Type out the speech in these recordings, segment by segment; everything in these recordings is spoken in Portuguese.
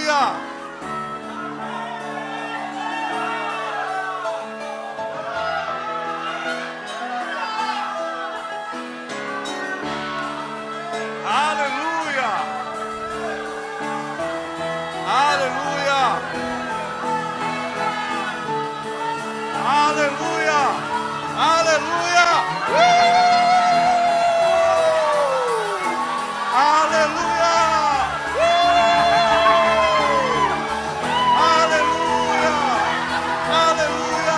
Aleluia! Aleluia! Aleluia! Aleluia! Aleluia! Aleluia! Aleluia!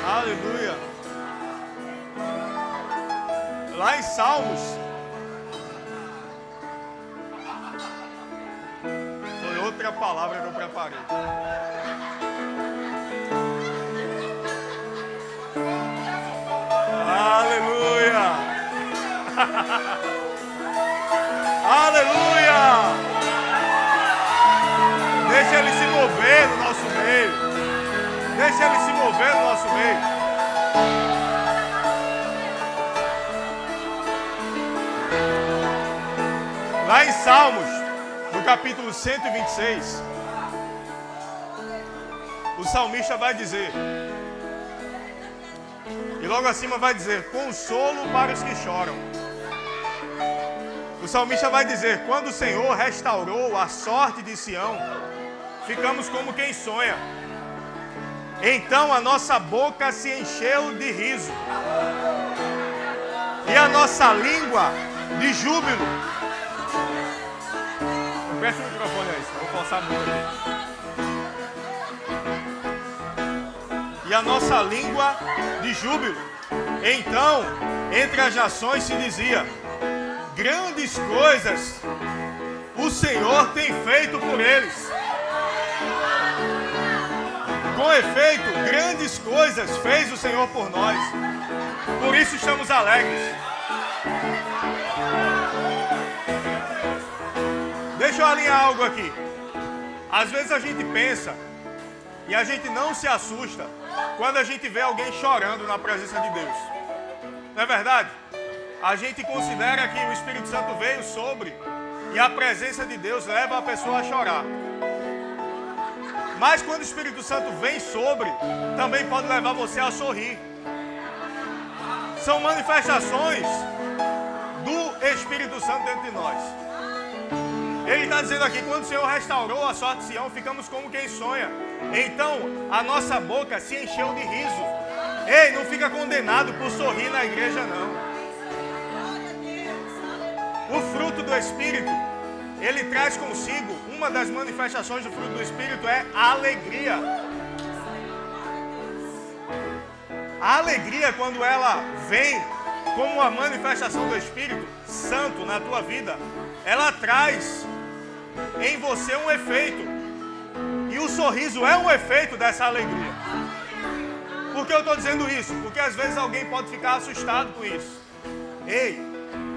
Aleluia. Lá em Salmos, foi outra palavra que eu preparei. Aleluia. Aleluia. Deixa ele se mover no nosso meio. Deixa ele se mover no nosso meio. Lá em Salmos, no capítulo 126, o salmista vai dizer, e logo acima vai dizer, consolo para os que choram. O salmista vai dizer, quando o Senhor restaurou a sorte de Sião, ficamos como quem sonha. Então a nossa boca se encheu de riso e a nossa língua de júbilo. Presta o microfone aí, senão eu vou forçar muito aqui. E a nossa língua de júbilo. Então, entre as nações se dizia, grandes coisas o Senhor tem feito por eles. Com efeito, grandes coisas fez o Senhor por nós. Por isso estamos alegres. Deixa eu alinhar algo aqui. Às vezes a gente pensa e a gente não se assusta quando a gente vê alguém chorando na presença de Deus. Não é verdade? A gente considera que o Espírito Santo veio sobre e a presença de Deus leva a pessoa a chorar. Mas quando o Espírito Santo vem sobre, também pode levar você a sorrir. São manifestações do Espírito Santo dentro de nós. Ele está dizendo aqui, quando o Senhor restaurou a sorte de Sião, ficamos como quem sonha. Então, a nossa boca se encheu de riso. Ei, não fica condenado por sorrir na igreja, não. O fruto do Espírito, ele traz consigo, uma das manifestações do fruto do Espírito é a alegria. A alegria, quando ela vem como uma manifestação do Espírito Santo na tua vida, ela traz em você um efeito. E o sorriso é um efeito dessa alegria. Por que eu estou dizendo isso? Porque às vezes alguém pode ficar assustado com isso. Ei,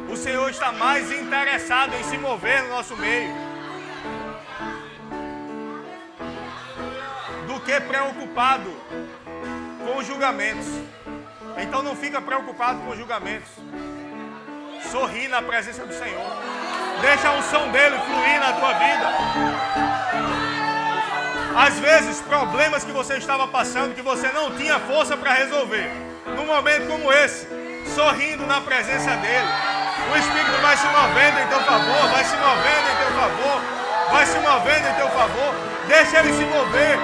o Senhor está mais interessado em se mover no nosso meio do que preocupado com os julgamentos. Então não fica preocupado com os julgamentos. Sorri na presença do Senhor. Deixa a unção dele fluir na tua vida. Às vezes, problemas que você estava passando, que você não tinha força para resolver. Num momento como esse, sorrindo na presença dele, o Espírito vai se movendo em teu favor, vai se movendo em teu favor, vai se movendo em teu favor. Deixa ele se mover.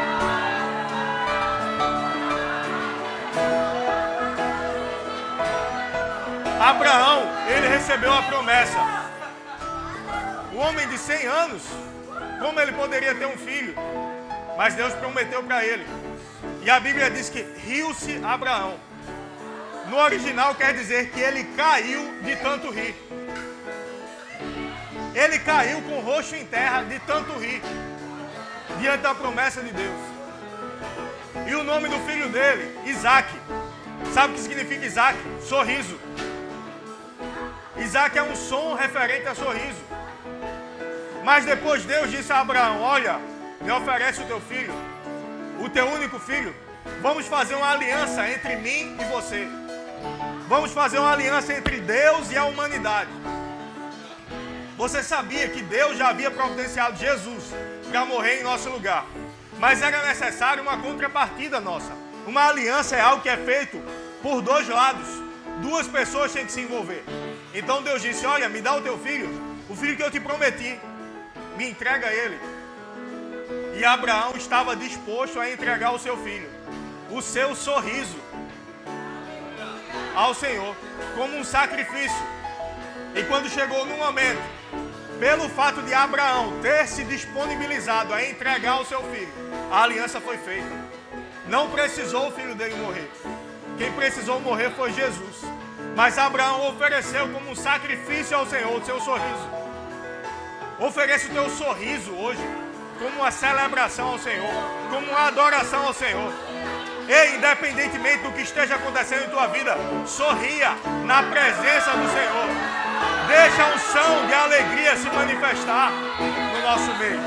Abraão, ele recebeu a promessa. O homem de 100 anos como ele poderia ter um filho? Mas Deus prometeu para ele. E a Bíblia diz que riu-se Abraão. No original quer dizer que ele caiu de tanto rir. Ele caiu com o rosto em terra de tanto rir, diante da promessa de Deus. E o nome do filho dele, Isaac. Sabe o que significa Isaac? Sorriso. Isaac é um som referente a sorriso. Mas depois Deus disse a Abraão: olha, me oferece o teu filho, o teu único filho. Vamos fazer uma aliança entre mim e você. Vamos fazer uma aliança entre Deus e a humanidade. Você sabia que Deus já havia providenciado Jesus para morrer em nosso lugar? Mas era necessário uma contrapartida nossa. Uma aliança é algo que é feito por dois lados. Duas pessoas têm que se envolver. Então Deus disse: olha, me dá o teu filho, o filho que eu te prometi. Me entrega ele. E Abraão estava disposto a entregar o seu filho, o seu sorriso, ao Senhor, como um sacrifício. E quando chegou no momento, pelo fato de Abraão ter se disponibilizado a entregar o seu filho, a aliança foi feita. Não precisou o filho dele morrer. Quem precisou morrer foi Jesus. Mas Abraão ofereceu como um sacrifício ao Senhor o seu sorriso. Ofereça o teu sorriso hoje como uma celebração ao Senhor, como uma adoração ao Senhor. E independentemente do que esteja acontecendo em tua vida, sorria na presença do Senhor. Deixa a unção de alegria se manifestar no nosso meio.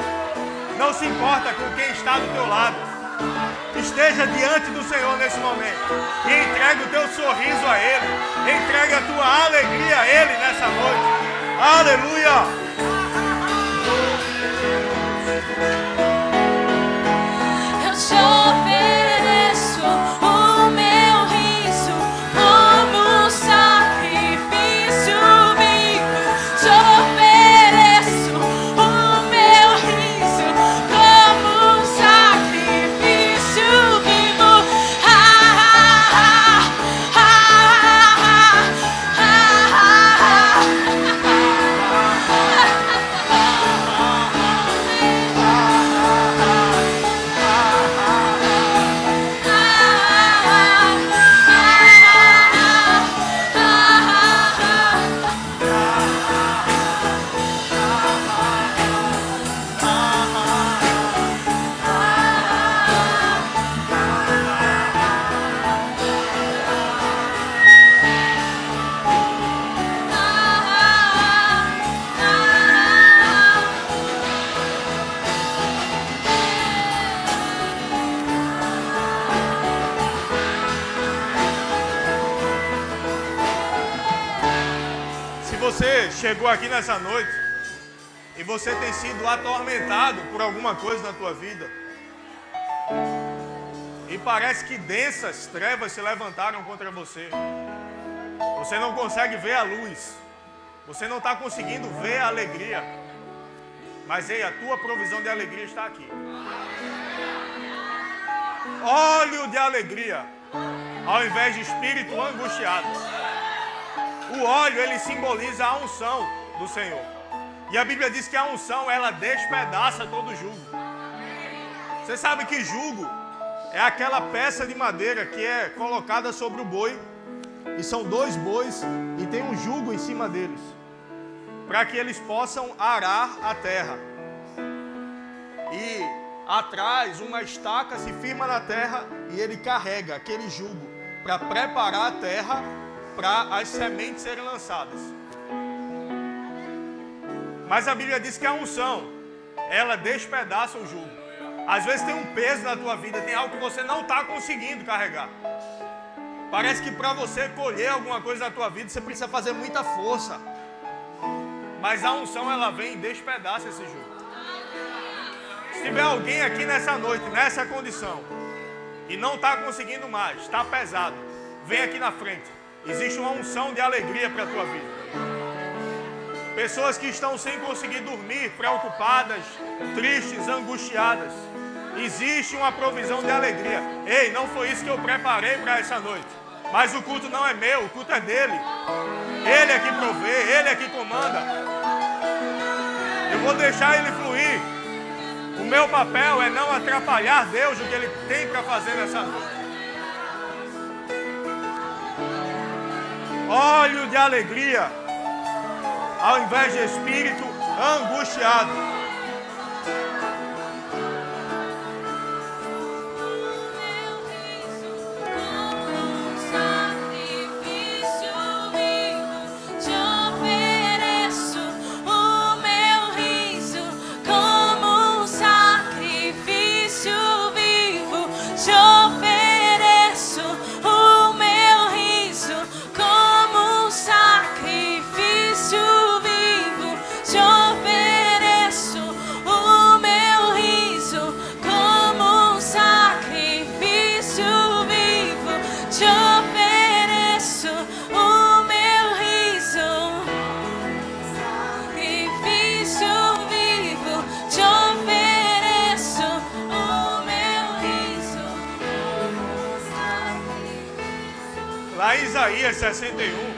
Não se importa com quem está do teu lado. Esteja diante do Senhor nesse momento e entregue o teu sorriso a Ele. Entregue a tua alegria a Ele nessa noite. Aleluia! Eu te ofereço o meu riso como um sacrifício vivo. Te ofereço o meu riso como um sacrifício vivo. Você chegou aqui nessa noite e você tem sido atormentado por alguma coisa na tua vida e parece que densas trevas se levantaram contra você. Você não consegue ver a luz, você não está conseguindo ver a alegria, mas ei, a tua provisão de alegria está aqui. Óleo de alegria ao invés de espírito angustiado. O óleo, ele simboliza a unção do Senhor. E a Bíblia diz que a unção, ela despedaça todo jugo. Você sabe que jugo é aquela peça de madeira que é colocada sobre o boi. E são dois bois e tem um jugo em cima deles, para que eles possam arar a terra. E atrás uma estaca se firma na terra e ele carrega aquele jugo para preparar a terra para as sementes serem lançadas. Mas a Bíblia diz que a unção, ela despedaça o jugo. Às vezes tem um peso na tua vida, tem algo que você não está conseguindo carregar. Parece que para você colher alguma coisa na tua vida, você precisa fazer muita força. Mas a unção, ela vem e despedaça esse jugo. Se tiver alguém aqui nessa noite, nessa condição, e não está conseguindo mais, está pesado, vem aqui na frente. Existe uma unção de alegria para a tua vida. Pessoas que estão sem conseguir dormir, preocupadas, tristes, angustiadas. Existe uma provisão de alegria. Ei, não foi isso que eu preparei para essa noite. Mas o culto não é meu, o culto é dele. Ele é que provê, ele é que comanda. Eu vou deixar ele fluir. O meu papel é não atrapalhar Deus o que Ele tem para fazer nessa noite. Óleo de alegria, ao invés de espírito angustiado. Lá em Isaías 61,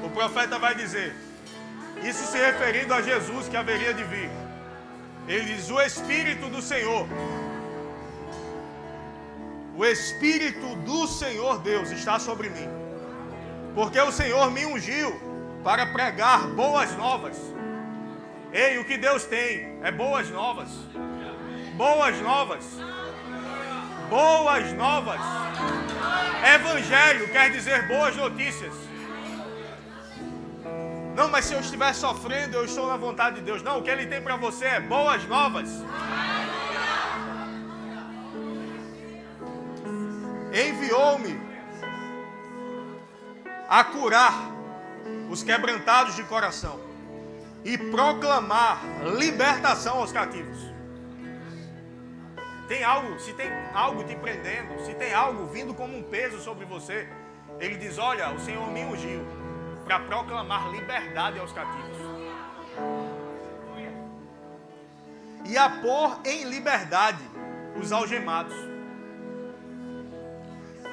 o profeta vai dizer, isso se referindo a Jesus que haveria de vir. Ele diz, o Espírito do Senhor, o Espírito do Senhor Deus está sobre mim, porque o Senhor me ungiu para pregar boas novas. Ei, o que Deus tem é boas novas. Boas novas. Boas novas. Evangelho quer dizer boas notícias. Não, mas se eu estiver sofrendo, eu estou na vontade de Deus. Não, o que Ele tem para você é boas novas. Enviou-me a curar os quebrantados de coração e proclamar libertação aos cativos. Se tem algo te prendendo, se tem algo vindo como um peso sobre você, Ele diz, olha, o Senhor me ungiu para proclamar liberdade aos cativos. E a pôr em liberdade os algemados.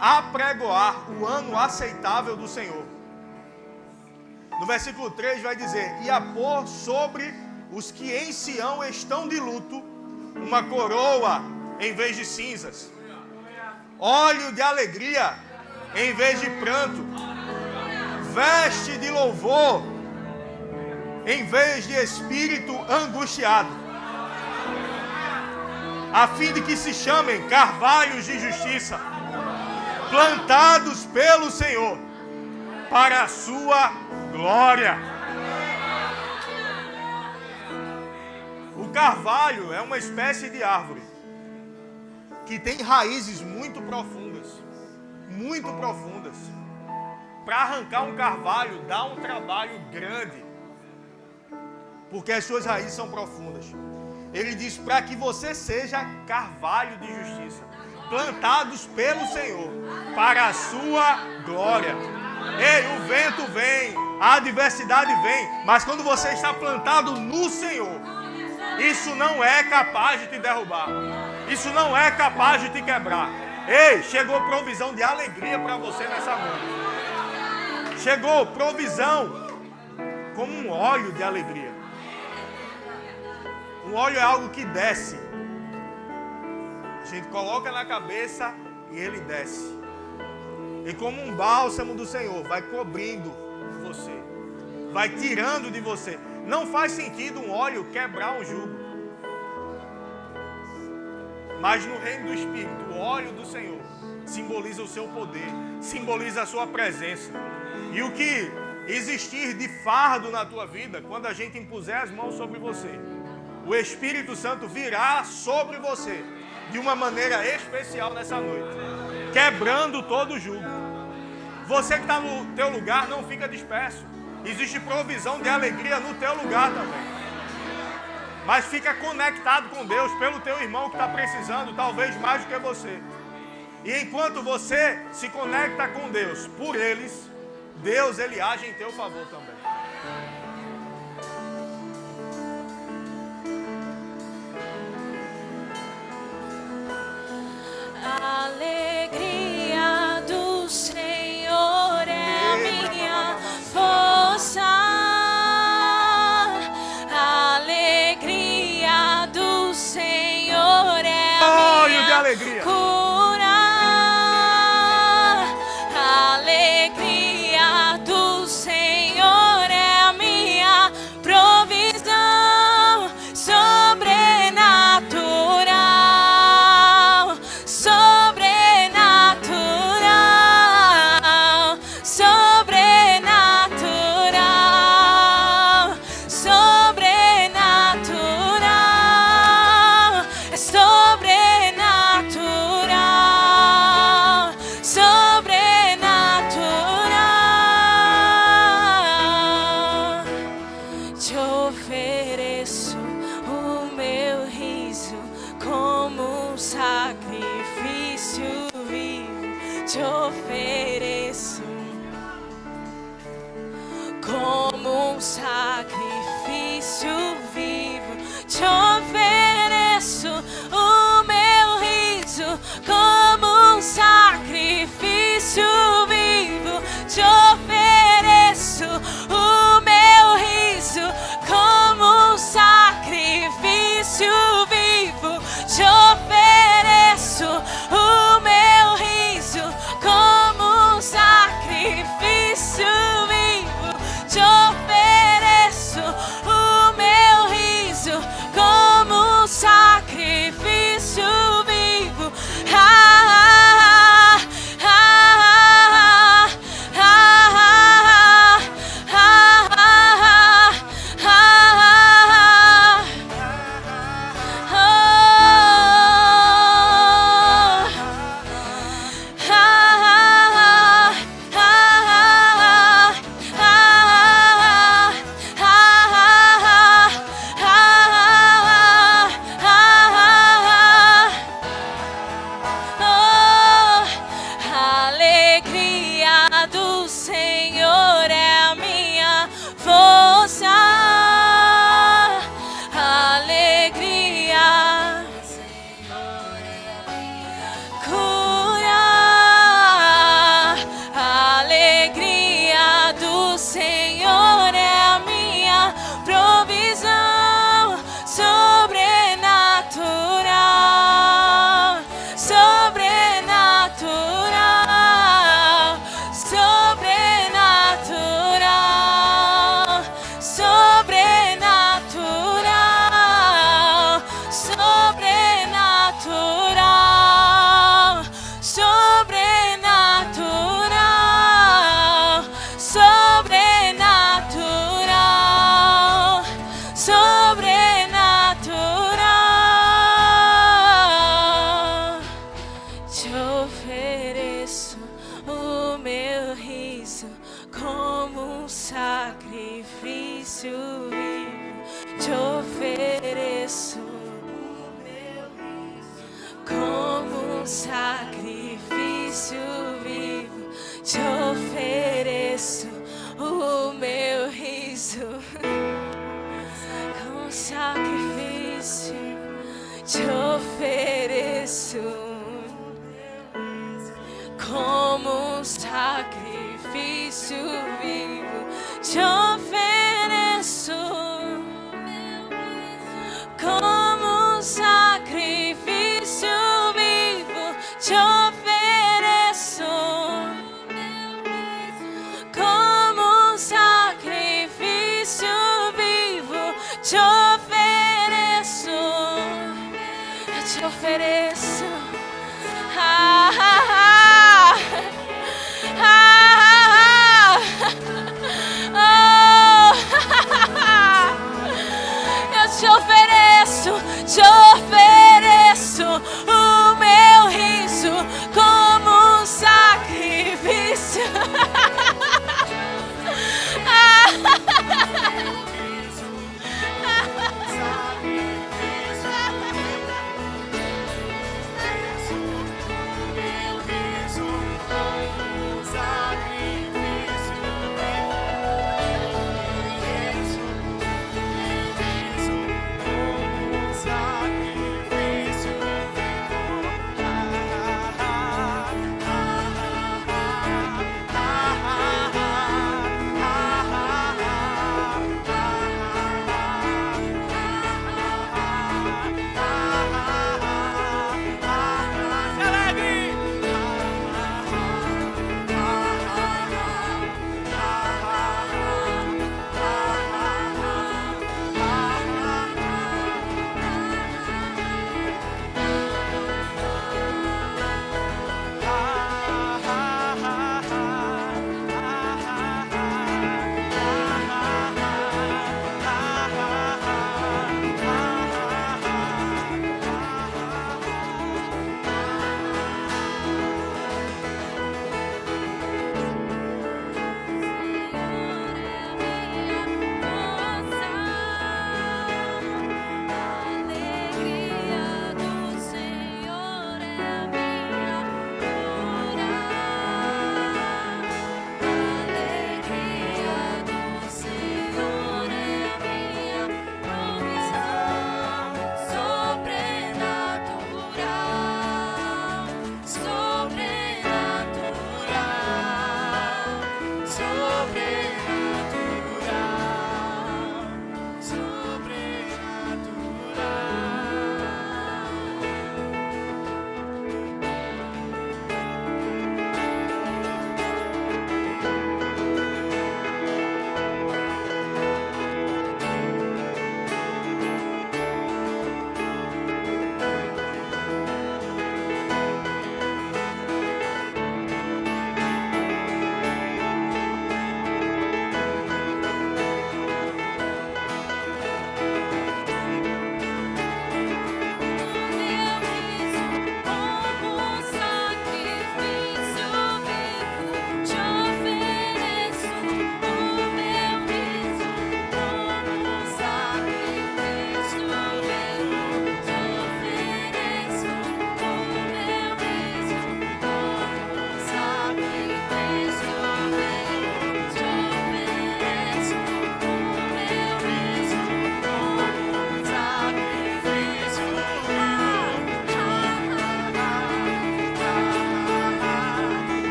A pregoar o ano aceitável do Senhor. No versículo 3 vai dizer, e a pôr sobre os que em Sião estão de luto, uma coroa em vez de cinzas, óleo de alegria em vez de pranto, veste de louvor em vez de espírito angustiado, a fim de que se chamem carvalhos de justiça, plantados pelo Senhor, para a sua glória. O carvalho é uma espécie de árvore que tem raízes muito profundas. Muito profundas. Para arrancar um carvalho dá um trabalho grande, porque as suas raízes são profundas. Ele diz para que você seja carvalho de justiça, plantados pelo Senhor, para a sua glória. Ei, o vento vem, a adversidade vem, mas quando você está plantado no Senhor, isso não é capaz de te derrubar. Isso não é capaz de te quebrar. Ei, chegou provisão de alegria para você nessa noite. Chegou provisão como um óleo de alegria. Um óleo é algo que desce. A gente coloca na cabeça e ele desce. E como um bálsamo do Senhor, vai cobrindo você. Vai tirando de você. Não faz sentido um óleo quebrar um jugo. Mas no reino do Espírito, o óleo do Senhor simboliza o seu poder, simboliza a sua presença. E o que existir de fardo na tua vida, quando a gente impuser as mãos sobre você, o Espírito Santo virá sobre você de uma maneira especial nessa noite, quebrando todo o jugo. Você que está no teu lugar não fica disperso. Existe provisão de alegria no teu lugar também. Mas fica conectado com Deus pelo teu irmão que está precisando, talvez mais do que você. E enquanto você se conecta com Deus por eles, Deus ele age em teu favor também. A alegria do Senhor é a minha força. A alegria do alegria. Cura, a alegria do Senhor é a minha provisão sobrenatural, sobrenatural, sobrenatural, sobrenatural, é sobrenatural, sobrenatural. Te ofereço o meu riso como um sacrifício vivo. Te ofereço como um sacrifício vivo. Te ofereço o meu riso como um sacrifício vivo. Te ofereço o meu riso como um sacrifício vivo. Te ofereço o meu riso como um sacrifício vivo. Te ofereço o meu riso como um sacrifício vivo. Ah, ah, ah, ah, ah, ah, ah, ah, a alegria do Senhor é a minha força. A alegria, cura, a alegria do Senhor é a minha provisão sobrenatural, sobrenatural, sobrenatural, sobrenatural, sobrenatural, sobrenatural, sobrenatural, sobrenatural. Te ofereço o meu riso como um sacrifício vivo. Te ofereço o meu riso como um sacrifício vivo. Te ofereço o meu riso como um sacrifício. Te ofereço como um sacrifício vivo. Te ofereço como um sacrifício vivo. Te ofereço como um sacrifício vivo. Te ofereço, eu te ofereço. Ah, ah, ah, ah, ah, oh, eu te ofereço o meu riso como um sacrifício. Sacrifício.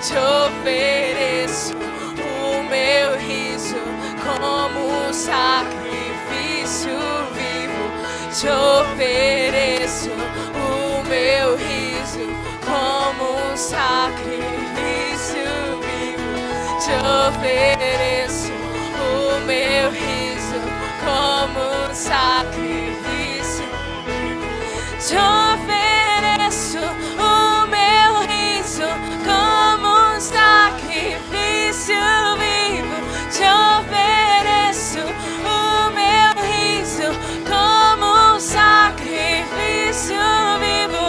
te ofereço o meu riso como sacrifício vivo. Te ofereço o meu riso como sacrifício vivo. Te ofereço o meu riso como sacrifício. Te ofereço o meu riso como sacrifício vivo. Te ofereço o meu riso como sacrifício vivo.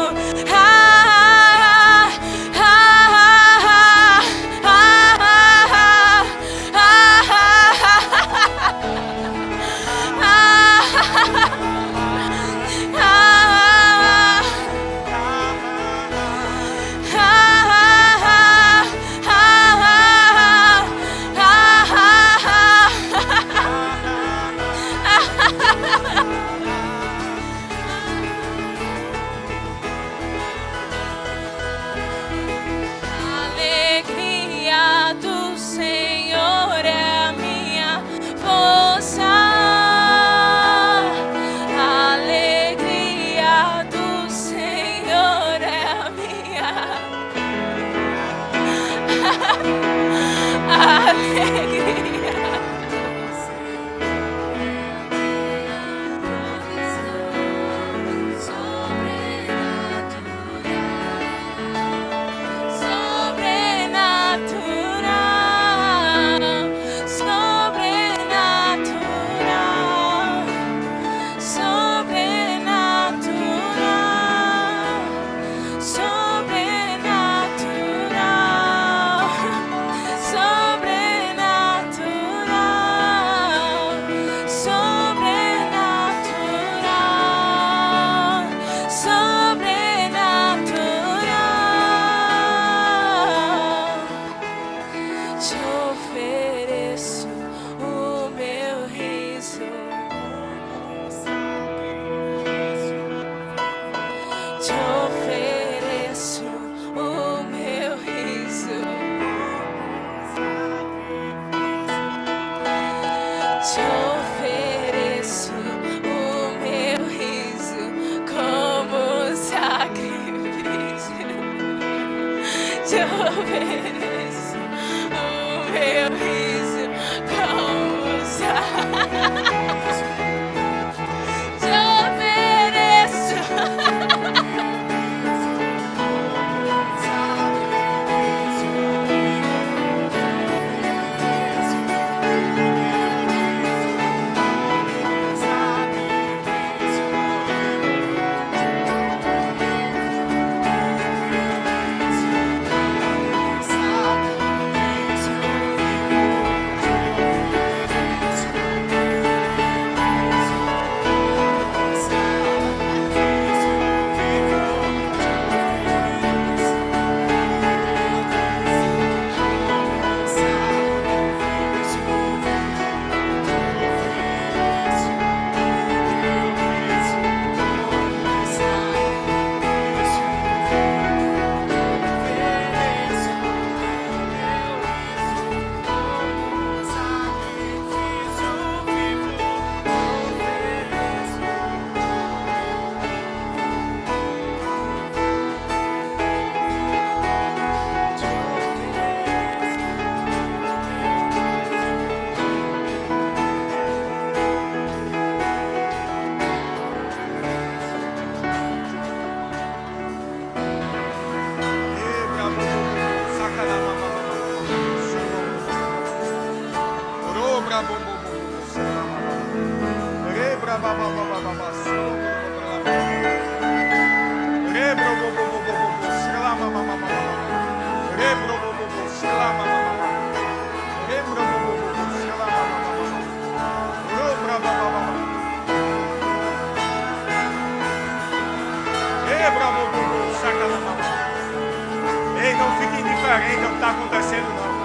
Ei, não fique indiferente ao que está acontecendo, não.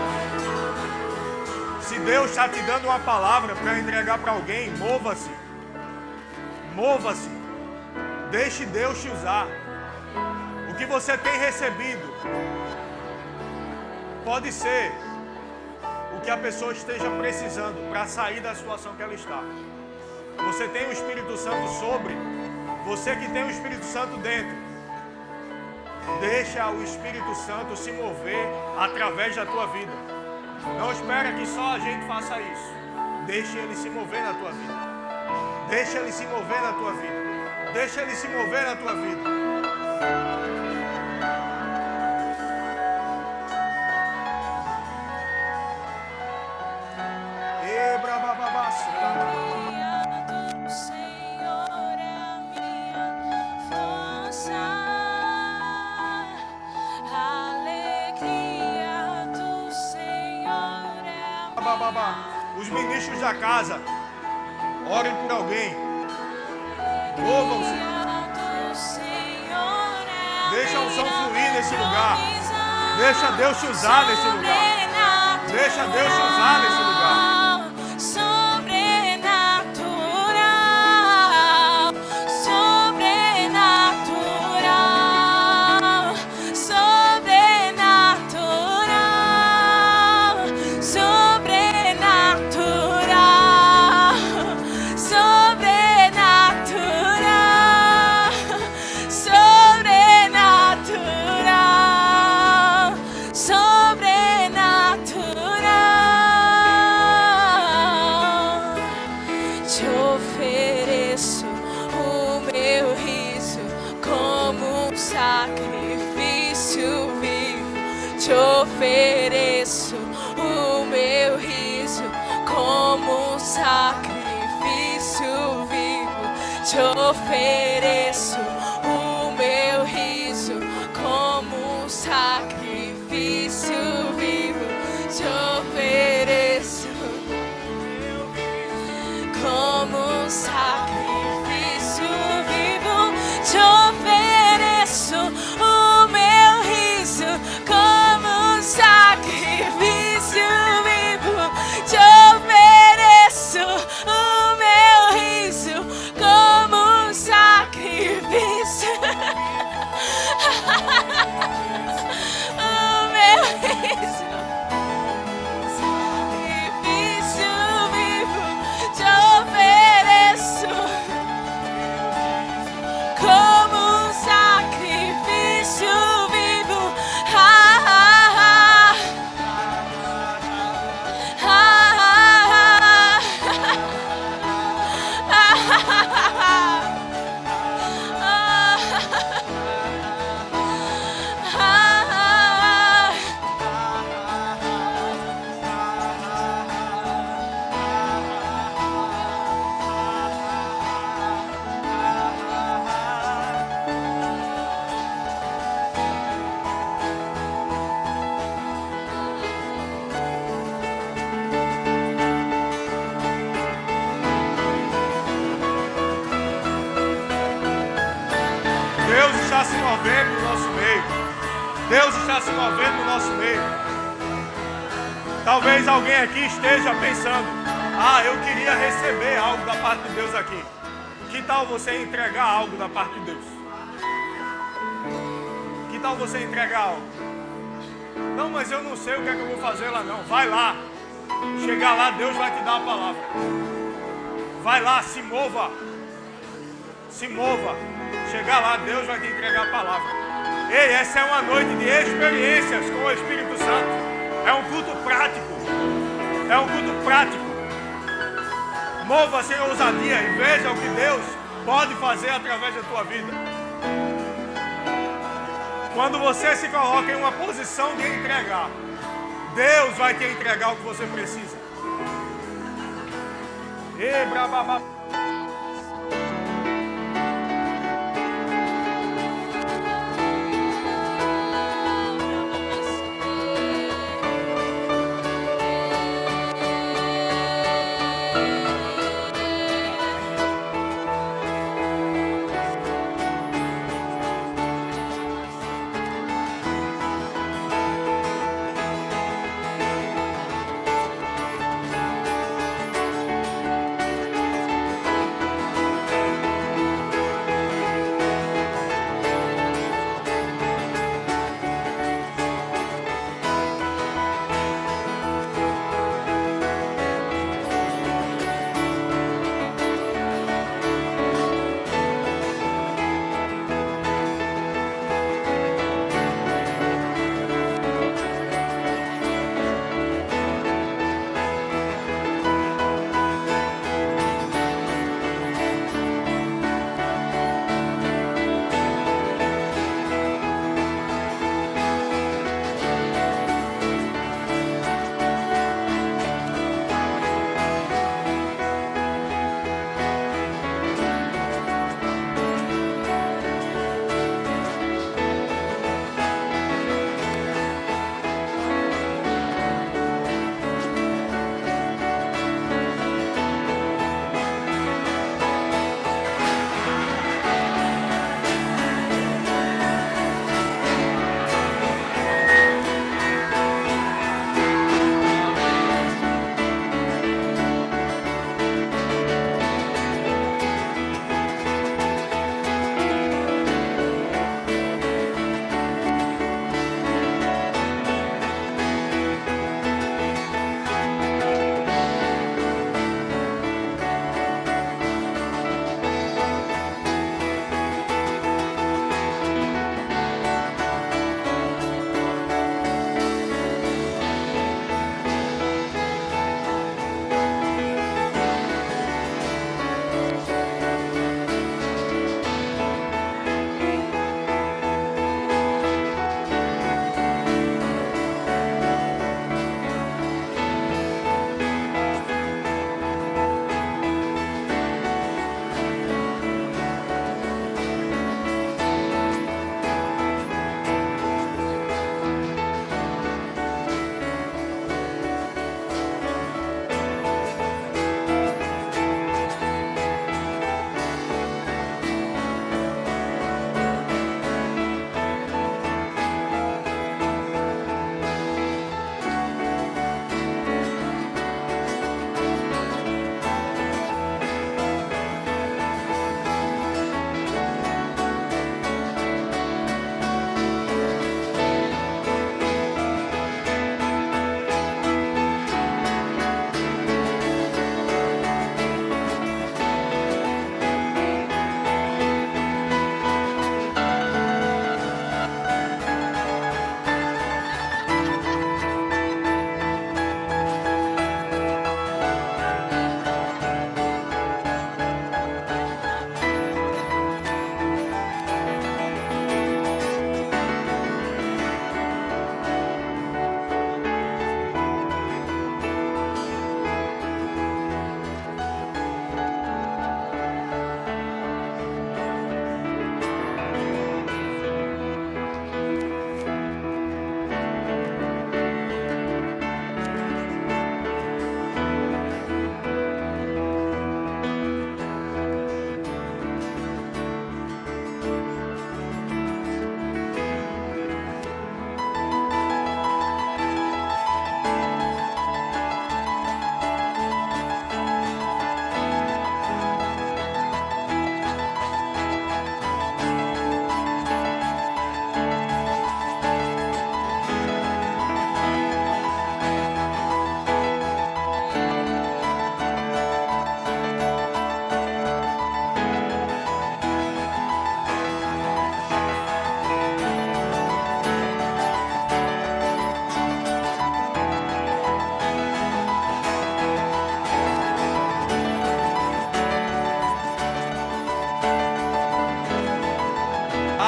Se Deus está te dando uma palavra para entregar para alguém, mova-se. Mova-se. Deixe Deus te usar. O que você tem recebido Pode ser o que a pessoa esteja precisando para sair da situação que ela está. Você tem o Espírito Santo sobre, você que tem o Espírito Santo dentro. Deixa o Espírito Santo se mover através da tua vida. Não espera que só a gente faça isso. Deixa ele se mover na tua vida. Deixa ele se mover na tua vida. Deixa ele se mover na tua vida. Os ministros da casa, orem por alguém. Louvam o Senhor. Deixa a unção fluir nesse lugar. Deixa Deus te usar nesse lugar. Deixa Deus te usar nesse lugar. Te ofereço o meu riso como um sacrifício vivo. Te ofereço o meu riso como um sacrifício vivo. Te ofereço como um sacrifício vivo. Te ofereço o meu riso como sacrifício vivo. Te ofereço o meu riso como um sacrifício. O meu riso, sacrifício vivo. Te ofereço como um sacrifício vivo. Deus está se movendo no nosso meio. Deus está se movendo no nosso meio. Talvez alguém aqui esteja pensando: ah, eu queria receber algo da parte de Deus aqui. Que tal você entregar algo da parte de Deus? Que tal você entregar algo? Não, mas eu não sei o que é que eu vou fazer lá não. Vai lá. Chegar lá, Deus vai te dar a palavra. Vai lá, se mova. Se mova. Chegar lá, Deus vai te entregar a palavra. Ei, essa é uma noite de experiências com o Espírito Santo. É um culto prático. É um culto prático. Mova-se em ousadia e veja o que Deus pode fazer através da tua vida. Quando você se coloca em uma posição de entregar, Deus vai te entregar o que você precisa. E brababa.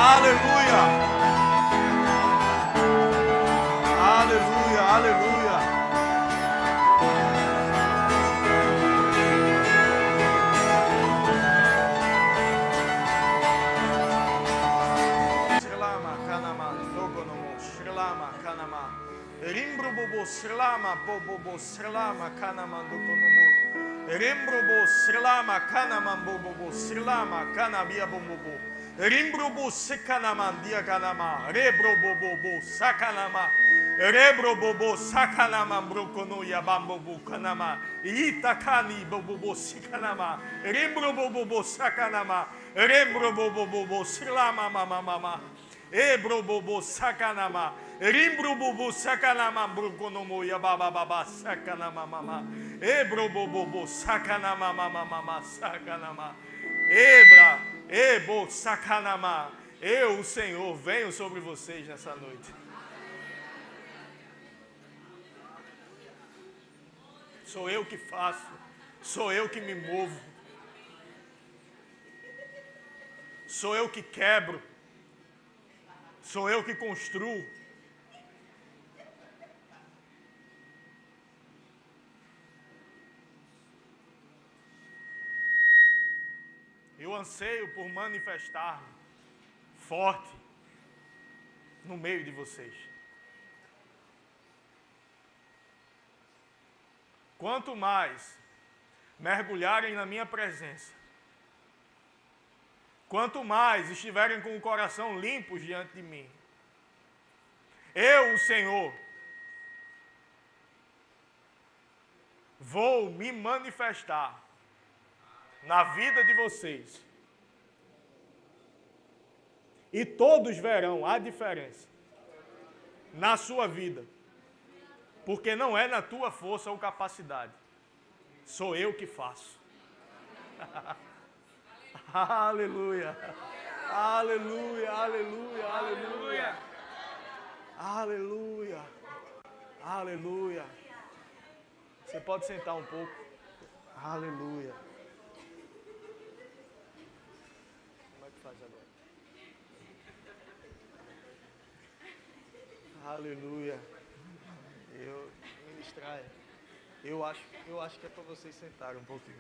Aleluia. Aleluia, aleluia. Srilama kanama dogonomo srilama kanama rimbrubo srilama bobo srilama kanama dogonomo rimbrubo srilama kanama bobo srilama kanabia bobo rimbrubo sekanamandia kanama rebrobobo sakanama rebrobobo sakanama brokono yabambobo kanama itakani bobo sikanama rimbrobobo sakanama rembrobobo srilama mama ebrobobo sakanama rimbrobobo sakanama brokono yababa sakanama mama ebrobobo sakanama mama sakanama ebra ebo sakanama. Eu, o Senhor, venho sobre vocês nessa noite. Sou eu que faço, sou eu que me movo, sou eu que quebro, sou eu que construo. Eu anseio por manifestar-me forte no meio de vocês. Quanto mais mergulharem na minha presença, quanto mais estiverem com o coração limpos diante de mim, eu, o Senhor, vou me manifestar na vida de vocês. E todos verão a diferença na sua vida. Porque não é na tua força ou capacidade. Sou eu que faço. Aleluia. Aleluia, aleluia, aleluia. Aleluia. Aleluia. Você pode sentar um pouco. Aleluia. Como é que faz agora? Aleluia. Eu ministrar. Eu acho que é para vocês sentarem um pouquinho.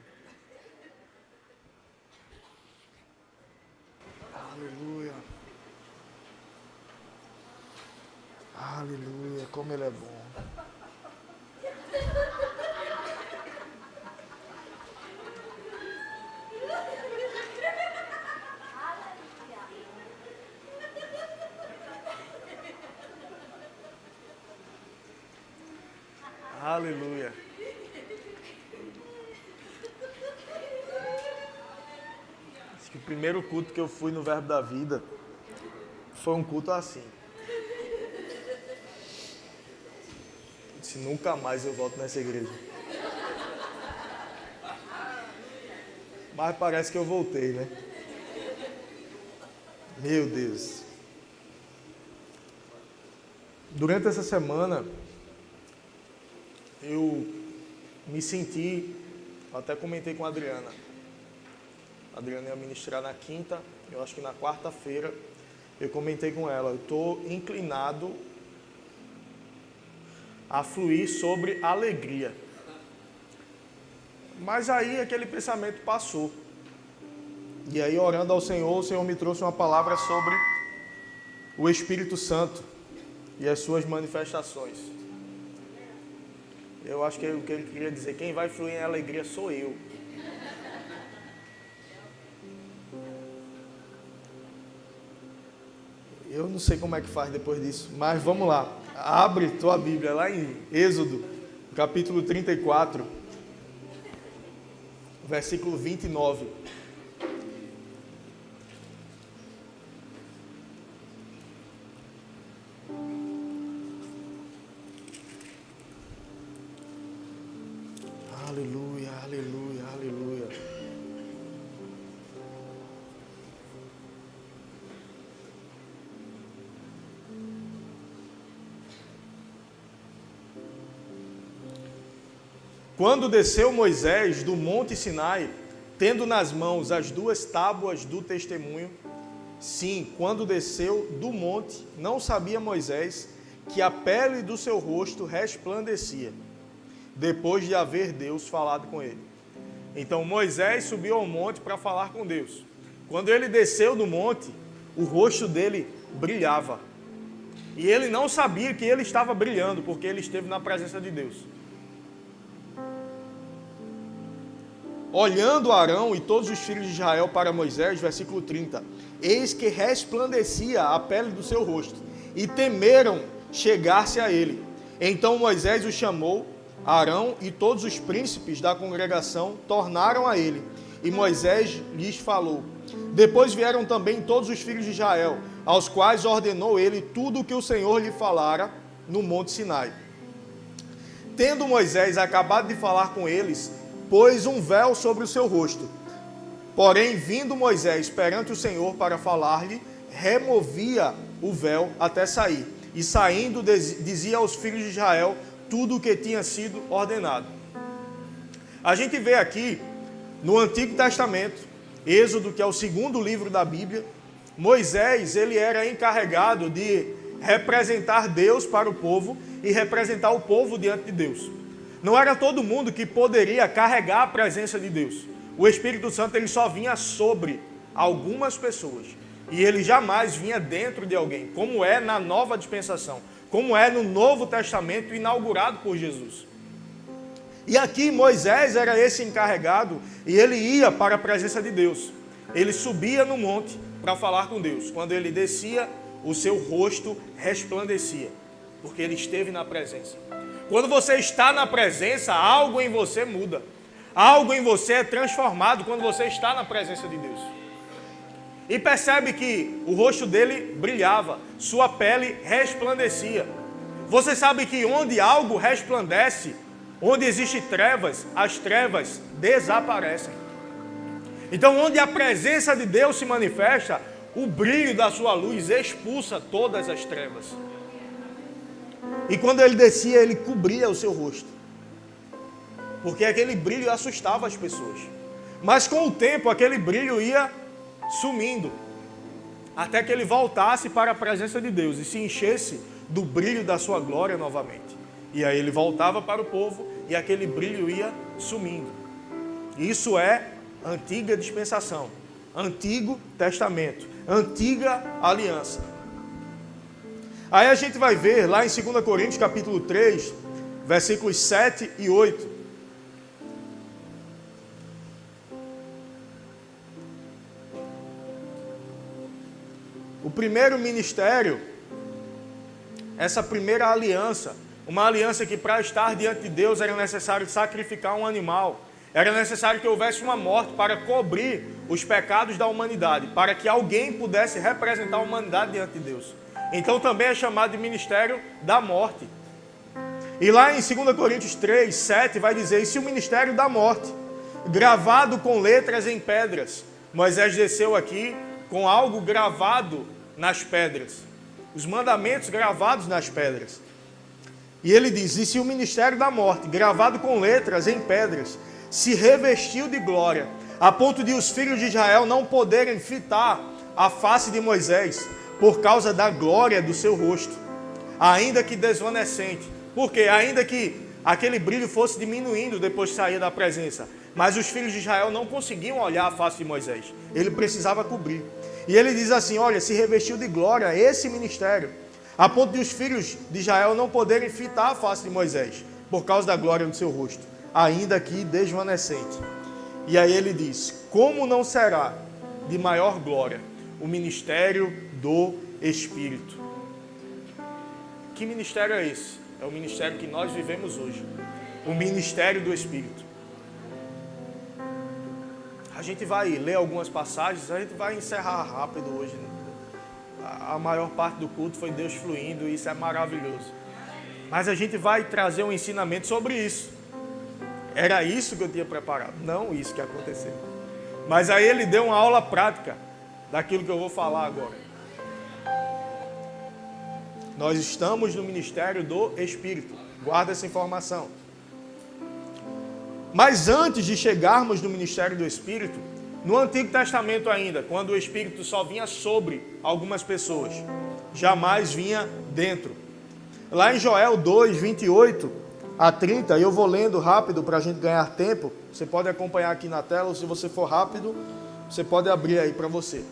Aleluia. Aleluia, como Ele é bom. Aleluia. Acho que o primeiro culto que eu fui no Verbo da Vida foi um culto assim. Eu disse, nunca mais eu volto nessa igreja. Mas parece que eu voltei, né? Meu Deus. Durante essa semana, eu me senti, até comentei com a Adriana. A Adriana ia ministrar na quinta, eu acho que na quarta-feira, eu comentei com ela, eu estou inclinado a fluir sobre alegria. Mas aí aquele pensamento passou. E aí, orando ao Senhor, o Senhor me trouxe uma palavra sobre o Espírito Santo e as suas manifestações. Eu acho que o que ele queria dizer, quem vai fluir em alegria sou eu. Eu não sei como é que faz depois disso, mas vamos lá. Abre tua Bíblia lá em Êxodo, capítulo 34, versículo 29. Aleluia, aleluia, aleluia. Quando desceu Moisés do monte Sinai, tendo nas mãos as duas tábuas do testemunho, Sim, quando desceu do monte, não sabia Moisés que a pele do seu rosto resplandecia, depois de haver Deus falado com ele. Então Moisés subiu ao monte para falar com Deus. Quando ele desceu do monte, o rosto dele brilhava. E ele não sabia que ele estava brilhando, porque ele esteve na presença de Deus. Olhando Arão e todos os filhos de Israel para Moisés, versículo 30, eis que resplandecia a pele do seu rosto, e temeram chegar-se a ele. Então Moisés o chamou, Arão e todos os príncipes da congregação tornaram a ele, e Moisés lhes falou. Depois vieram também todos os filhos de Israel, aos quais ordenou ele tudo o que o Senhor lhe falara no monte Sinai. Tendo Moisés acabado de falar com eles, pôs um véu sobre o seu rosto. Porém, vindo Moisés perante o Senhor para falar-lhe, removia o véu até sair. E saindo, dizia aos filhos de Israel tudo o que tinha sido ordenado. A gente vê aqui, no Antigo Testamento, Êxodo, que é o segundo livro da Bíblia, Moisés, ele era encarregado de representar Deus para o povo e representar o povo diante de Deus. Não era todo mundo que poderia carregar a presença de Deus. O Espírito Santo ele só vinha sobre algumas pessoas. E ele jamais vinha dentro de alguém, como é na nova dispensação, como é no Novo Testamento inaugurado por Jesus. E aqui Moisés era esse encarregado e ele ia para a presença de Deus. Ele subia no monte para falar com Deus. Quando ele descia, o seu rosto resplandecia, porque ele esteve na presença. Quando você está na presença, algo em você muda. Algo em você é transformado quando você está na presença de Deus. E percebe que o rosto dele brilhava, sua pele resplandecia. Você sabe que onde algo resplandece, onde existem trevas, as trevas desaparecem. Então, onde a presença de Deus se manifesta, o brilho da sua luz expulsa todas as trevas. E quando ele descia, ele cobria o seu rosto. Porque aquele brilho assustava as pessoas. Mas com o tempo, aquele brilho ia sumindo. Até que ele voltasse para a presença de Deus e se enchesse do brilho da sua glória novamente. E aí ele voltava para o povo e aquele brilho ia sumindo. Isso é antiga dispensação, Antigo Testamento, antiga aliança. Aí a gente vai ver lá em 2 Coríntios capítulo 3, versículos 7 e 8. O primeiro ministério, essa primeira aliança, uma aliança que para estar diante de Deus era necessário sacrificar um animal, era necessário que houvesse uma morte para cobrir os pecados da humanidade, para que alguém pudesse representar a humanidade diante de Deus. Então também é chamado de ministério da morte. E lá em 2 Coríntios 3, 7 vai dizer, e se o ministério da morte, gravado com letras em pedras, Moisés desceu aqui com algo gravado nas pedras, os mandamentos gravados nas pedras. E ele diz, e se o ministério da morte, gravado com letras em pedras, se revestiu de glória, a ponto de os filhos de Israel não poderem fitar a face de Moisés, por causa da glória do seu rosto, ainda que desvanecente. Porque ainda que aquele brilho fosse diminuindo depois de sair da presença, mas os filhos de Israel não conseguiam olhar a face de Moisés, ele precisava cobrir. E ele diz assim, olha, se revestiu de glória esse ministério, a ponto de os filhos de Israel não poderem fitar a face de Moisés, por causa da glória do seu rosto, ainda que desvanecente. E aí ele diz, como não será de maior glória o ministério do Espírito? Que ministério é esse? É o ministério que nós vivemos hoje, o ministério do Espírito. A gente vai ler algumas passagens, a gente vai encerrar rápido hoje, né? A maior parte do culto foi Deus fluindo, e isso é maravilhoso. Mas a gente vai trazer um ensinamento sobre isso. Era isso que eu tinha preparado, não isso que aconteceu. Mas aí ele deu uma aula prática daquilo que eu vou falar agora. Nós estamos no ministério do Espírito. Guarda essa informação. Mas antes de chegarmos no ministério do Espírito, No Antigo Testamento ainda, quando o Espírito só vinha sobre algumas pessoas, jamais vinha dentro. Lá em Joel 2, 28 a 30, eu vou lendo rápido para a gente ganhar tempo. Você pode acompanhar aqui na tela, ou se você for rápido, você pode abrir aí para você.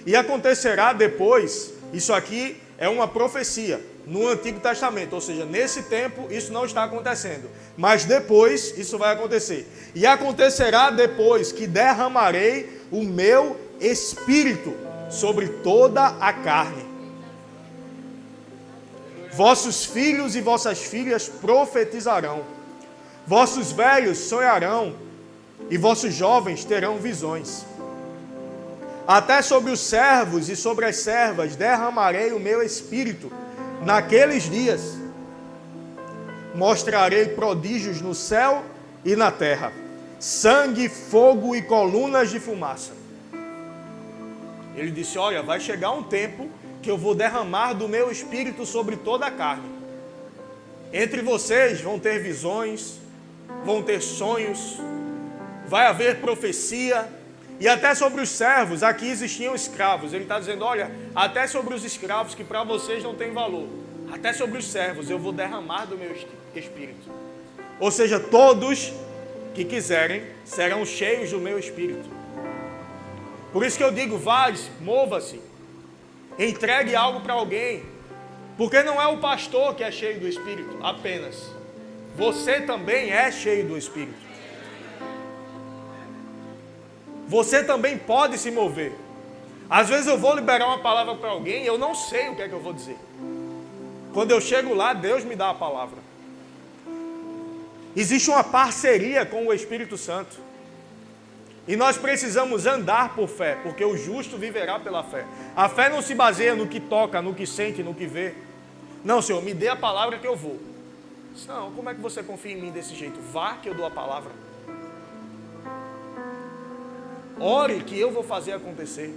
E acontecerá depois, isso aqui é uma profecia no Antigo Testamento, ou seja, nesse tempo isso não está acontecendo, mas depois isso vai acontecer. E acontecerá depois que derramarei o meu Espírito sobre toda a carne. Vossos filhos e vossas filhas profetizarão, vossos velhos sonharão e vossos jovens terão visões. Até sobre os servos e sobre as servas derramarei o meu Espírito. Naqueles dias mostrarei prodígios no céu e na terra, sangue, fogo e colunas de fumaça. Ele disse, olha, vai chegar um tempo que eu vou derramar do meu Espírito sobre toda a carne. Entre vocês vão ter visões, vão ter sonhos, vai haver profecia. E até sobre os servos, aqui existiam escravos. Ele está dizendo, olha, até sobre os escravos que para vocês não tem valor, até sobre os servos eu vou derramar do meu Espírito. Ou seja, todos que quiserem serão cheios do meu Espírito. Por isso que eu digo, vai, mova-se, entregue algo para alguém. Porque não é o pastor que é cheio do Espírito apenas. Você também é cheio do Espírito. Você também pode se mover. Às vezes eu vou liberar uma palavra para alguém e eu não sei o que é que eu vou dizer. Quando eu chego lá, Deus me dá a palavra. Existe uma parceria com o Espírito Santo. E nós precisamos andar por fé, porque o justo viverá pela fé. A fé não se baseia no que toca, no que sente, no que vê. Não, Senhor, me dê a palavra que eu vou. Não, como é que você confia em mim desse jeito? Vá que eu dou a palavra. Ore que eu vou fazer acontecer.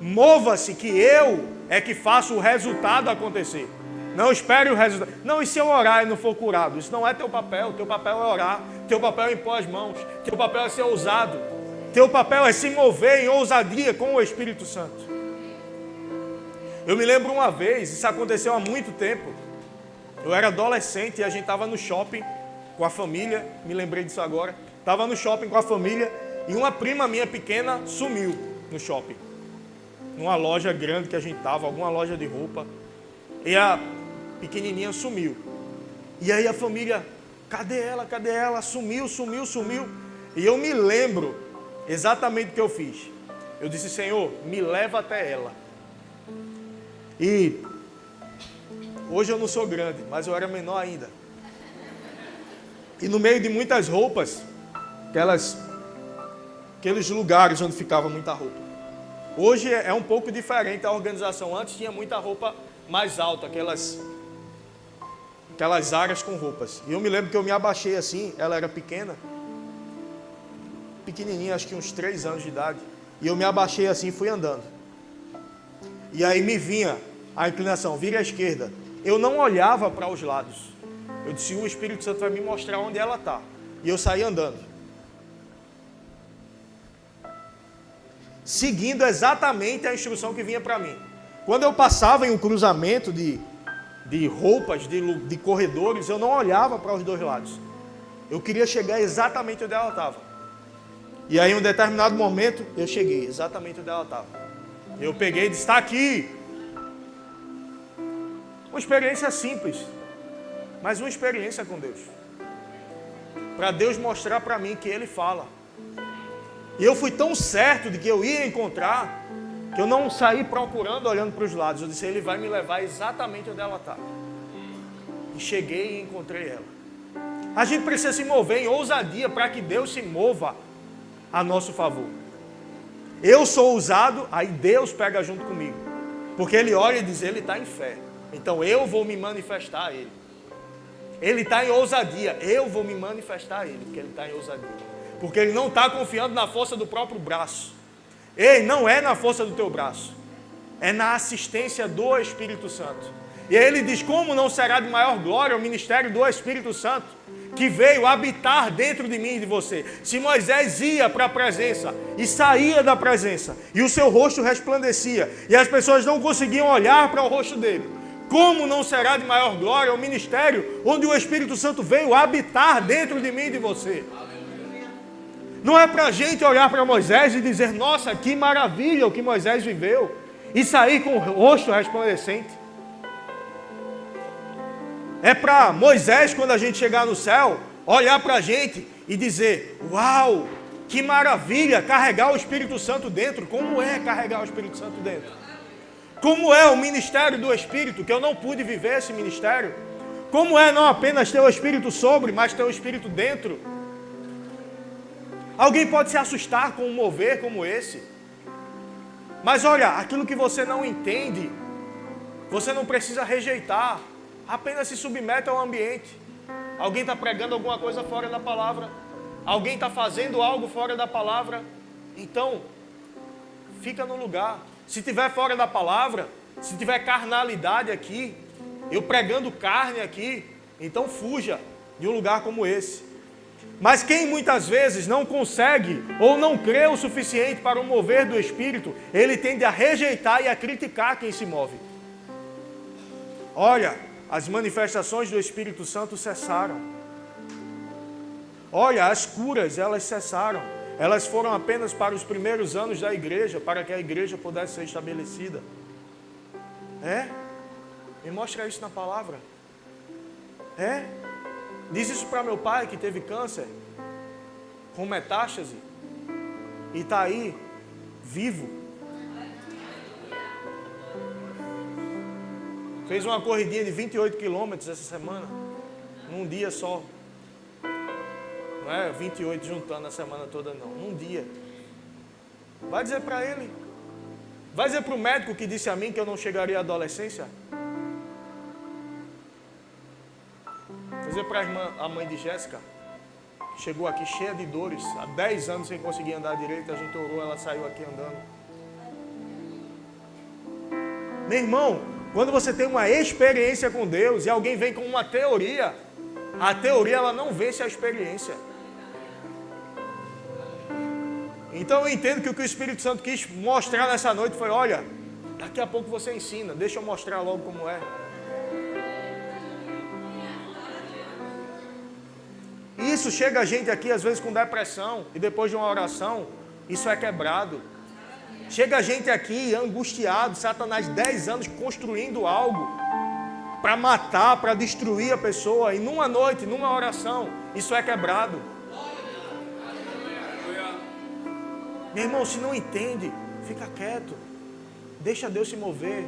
Mova-se que eu é que faço o resultado acontecer. Não espere o resultado. Não, e se eu orar e não for curado? Isso não é teu papel. Teu papel é orar. Teu papel é impor as mãos. Teu papel é ser ousado. Teu papel é se mover em ousadia com o Espírito Santo. Eu me lembro uma vez, isso aconteceu há muito tempo. Eu era adolescente e a gente estava no shopping com a família. Me lembrei disso agora. Estava no shopping com a família. E uma prima minha pequena sumiu no shopping. Numa loja grande que a gente estava, alguma loja de roupa. E a pequenininha sumiu. E aí a família, cadê ela? Cadê ela? Sumiu. E eu me lembro exatamente o que eu fiz. Eu disse, Senhor, me leva até ela. E hoje eu não sou grande, mas eu era menor ainda. E no meio de muitas roupas, aqueles lugares onde ficava muita roupa. Hoje é um pouco diferente a organização. Antes tinha muita roupa mais alta, aquelas áreas com roupas. E eu me lembro que eu me abaixei assim, ela era pequena, pequenininha, acho que uns 3 anos de idade. E eu me abaixei assim e fui andando. E aí me vinha a inclinação, vira à esquerda. Eu não olhava para os lados. Eu disse, o Espírito Santo vai me mostrar onde ela está. E eu saí andando. Seguindo exatamente a instrução que vinha para mim. Quando eu passava em um cruzamento de roupas, de corredores, eu não olhava para os dois lados. Eu queria chegar exatamente onde ela estava. E aí, em um determinado momento, eu cheguei exatamente onde ela estava. Eu peguei e disse, está aqui. Uma experiência simples, mas uma experiência com Deus. Para Deus mostrar para mim que Ele fala. E eu fui tão certo de que eu ia encontrar, que eu não saí procurando, olhando para os lados. Eu disse, Ele vai me levar exatamente onde ela está. E cheguei e encontrei ela. A gente precisa se mover em ousadia para que Deus se mova a nosso favor. Eu sou ousado, aí Deus pega junto comigo. Porque Ele olha e diz, Ele está em fé. Então eu vou me manifestar a Ele. Ele está em ousadia, eu vou me manifestar a Ele, porque Ele está em ousadia. Porque Ele não está confiando na força do próprio braço. Ei, não é na força do teu braço. É na assistência do Espírito Santo. E aí Ele diz, como não será de maior glória o ministério do Espírito Santo, que veio habitar dentro de mim e de você. Se Moisés ia para a presença e saía da presença, e o seu rosto resplandecia, e as pessoas não conseguiam olhar para o rosto dele, como não será de maior glória o ministério onde o Espírito Santo veio habitar dentro de mim e de você? Não é para a gente olhar para Moisés e dizer, nossa, que maravilha o que Moisés viveu, e sair com o rosto resplandecente. É para Moisés, quando a gente chegar no céu, olhar para a gente e dizer, uau, que maravilha carregar o Espírito Santo dentro. Como é carregar o Espírito Santo dentro? Como é o ministério do Espírito, que eu não pude viver esse ministério? Como é não apenas ter o Espírito sobre, mas ter o Espírito dentro? Alguém pode se assustar com um mover como esse. Mas olha, aquilo que você não entende, você não precisa rejeitar. Apenas se submete ao ambiente. Alguém está pregando alguma coisa fora da palavra. Alguém está fazendo algo fora da palavra. Então, fica no lugar. Se tiver fora da palavra, se tiver carnalidade aqui, eu pregando carne aqui, então fuja de um lugar como esse. Mas quem muitas vezes não consegue ou não crê o suficiente para o mover do Espírito, ele tende a rejeitar e a criticar quem se move. Olha, as manifestações do Espírito Santo cessaram. Olha, as curas, elas cessaram. Elas foram apenas para os primeiros anos da igreja, para que a igreja pudesse ser estabelecida. Me mostra isso na palavra. Diz isso para meu pai que teve câncer, com metástase, e está aí, vivo. Fez uma corridinha de 28 quilômetros essa semana, num dia só. Não é 28 juntando a semana toda não, num dia. Vai dizer para ele. Vai dizer para o médico que disse a mim que eu não chegaria à adolescência. Vai dizer para a mãe de Jéssica, que chegou aqui cheia de dores, há 10 anos sem conseguir andar direito, a gente orou, ela saiu aqui andando. Meu irmão, quando você tem uma experiência com Deus e alguém vem com uma teoria, a teoria ela não vence a experiência. Então eu entendo que o Espírito Santo quis mostrar nessa noite foi, olha, daqui a pouco você ensina, deixa eu mostrar logo como é. Isso chega a gente aqui às vezes com depressão e depois de uma oração, isso é quebrado. Chega a gente aqui angustiado, Satanás 10 anos construindo algo para matar, para destruir a pessoa, e numa noite, numa oração, isso é quebrado. Meu irmão, se não entende, fica quieto, deixa Deus se mover,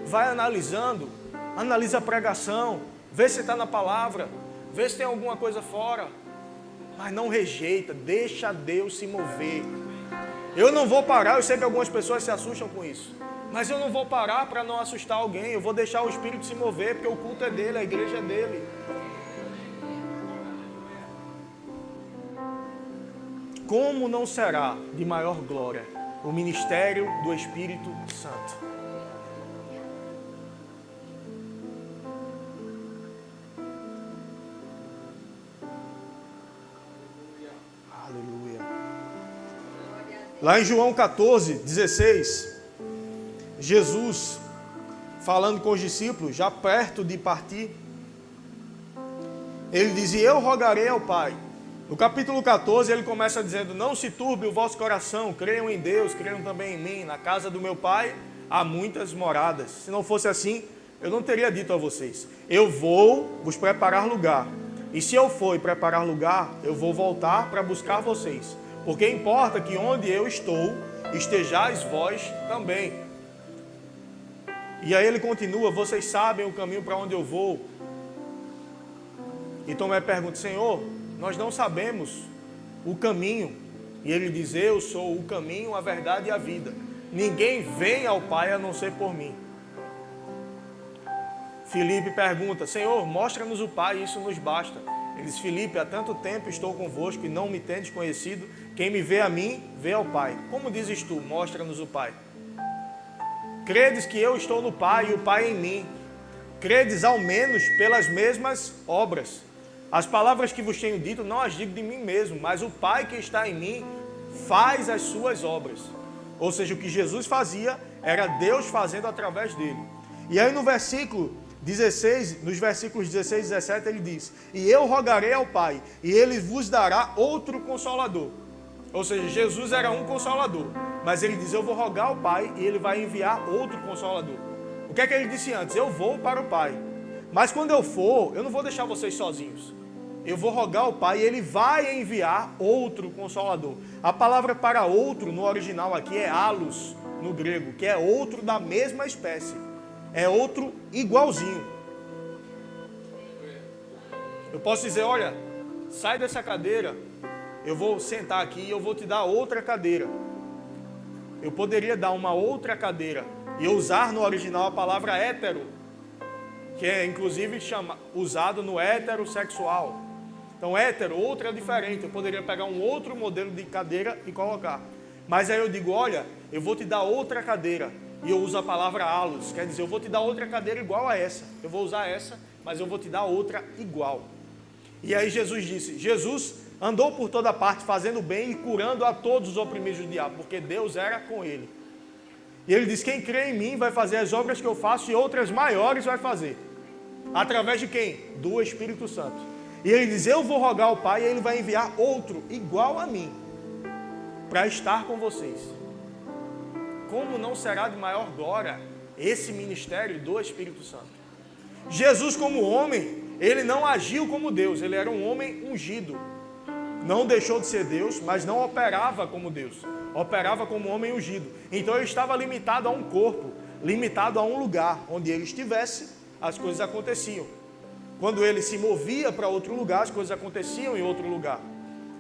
vai analisando, analisa a pregação, vê se está na palavra, vê se tem alguma coisa fora, mas não rejeita, deixa Deus se mover. Eu não vou parar, eu sei que algumas pessoas se assustam com isso, mas eu não vou parar para não assustar alguém, eu vou deixar o Espírito se mover, porque o culto é dele, a igreja é dele. Como não será de maior glória o ministério do Espírito Santo? Aleluia. Lá em João 14, 16, Jesus, falando com os discípulos, já perto de partir, ele dizia, eu rogarei ao Pai. No capítulo 14, ele começa dizendo, não se turbe o vosso coração, creiam em Deus, creiam também em mim. Na casa do meu Pai há muitas moradas. Se não fosse assim, eu não teria dito a vocês, eu vou vos preparar lugar. E se eu for preparar lugar, eu vou voltar para buscar vocês. Porque importa que onde eu estou, estejais vós também. E aí ele continua, vocês sabem o caminho para onde eu vou. E Tomé pergunta, Senhor, nós não sabemos o caminho. E ele diz, eu sou o caminho, a verdade e a vida. Ninguém vem ao Pai a não ser por mim. Filipe pergunta, Senhor, mostra-nos o Pai, isso nos basta. Ele diz, Filipe, há tanto tempo estou convosco e não me tendes conhecido. Quem me vê a mim, vê ao Pai. Como dizes tu, mostra-nos o Pai? Credes que eu estou no Pai e o Pai em mim. Credes ao menos pelas mesmas obras. As palavras que vos tenho dito não as digo de mim mesmo, mas o Pai que está em mim faz as suas obras. Ou seja, o que Jesus fazia era Deus fazendo através dele. E aí no versículo 16, nos versículos 16 e 17 ele diz: e eu rogarei ao Pai, e ele vos dará outro Consolador. Ou seja, Jesus era um Consolador, mas ele diz: eu vou rogar ao Pai e ele vai enviar outro Consolador. O que é que ele disse antes? Eu vou para o Pai, mas quando eu for, eu não vou deixar vocês sozinhos. Eu vou rogar ao Pai e ele vai enviar outro Consolador. A palavra para outro no original aqui é allos, no grego, que é outro da mesma espécie. É outro igualzinho. Eu posso dizer: olha, sai dessa cadeira, eu vou sentar aqui e eu vou te dar outra cadeira. Eu poderia dar uma outra cadeira e usar no original a palavra hétero, que é inclusive usado no heterossexual. Então hétero, outra é diferente. Eu poderia pegar um outro modelo de cadeira e colocar. Mas aí eu digo: olha, eu vou te dar outra cadeira. E eu uso a palavra allos, quer dizer, eu vou te dar outra cadeira igual a essa. Eu vou usar essa, mas eu vou te dar outra igual. E aí Jesus disse: Jesus andou por toda parte fazendo bem e curando a todos os oprimidos do diabo, porque Deus era com ele. E ele diz: quem crê em mim vai fazer as obras que eu faço e outras maiores vai fazer. Através de quem? Do Espírito Santo. E ele diz: eu vou rogar ao Pai e ele vai enviar outro igual a mim para estar com vocês. Como não será de maior glória esse ministério do Espírito Santo? Jesus, como homem, ele não agiu como Deus, ele era um homem ungido. Não deixou de ser Deus, mas não operava como Deus. Operava como homem ungido. Então ele estava limitado a um corpo, limitado a um lugar. Onde ele estivesse, as coisas aconteciam. Quando ele se movia para outro lugar, as coisas aconteciam em outro lugar.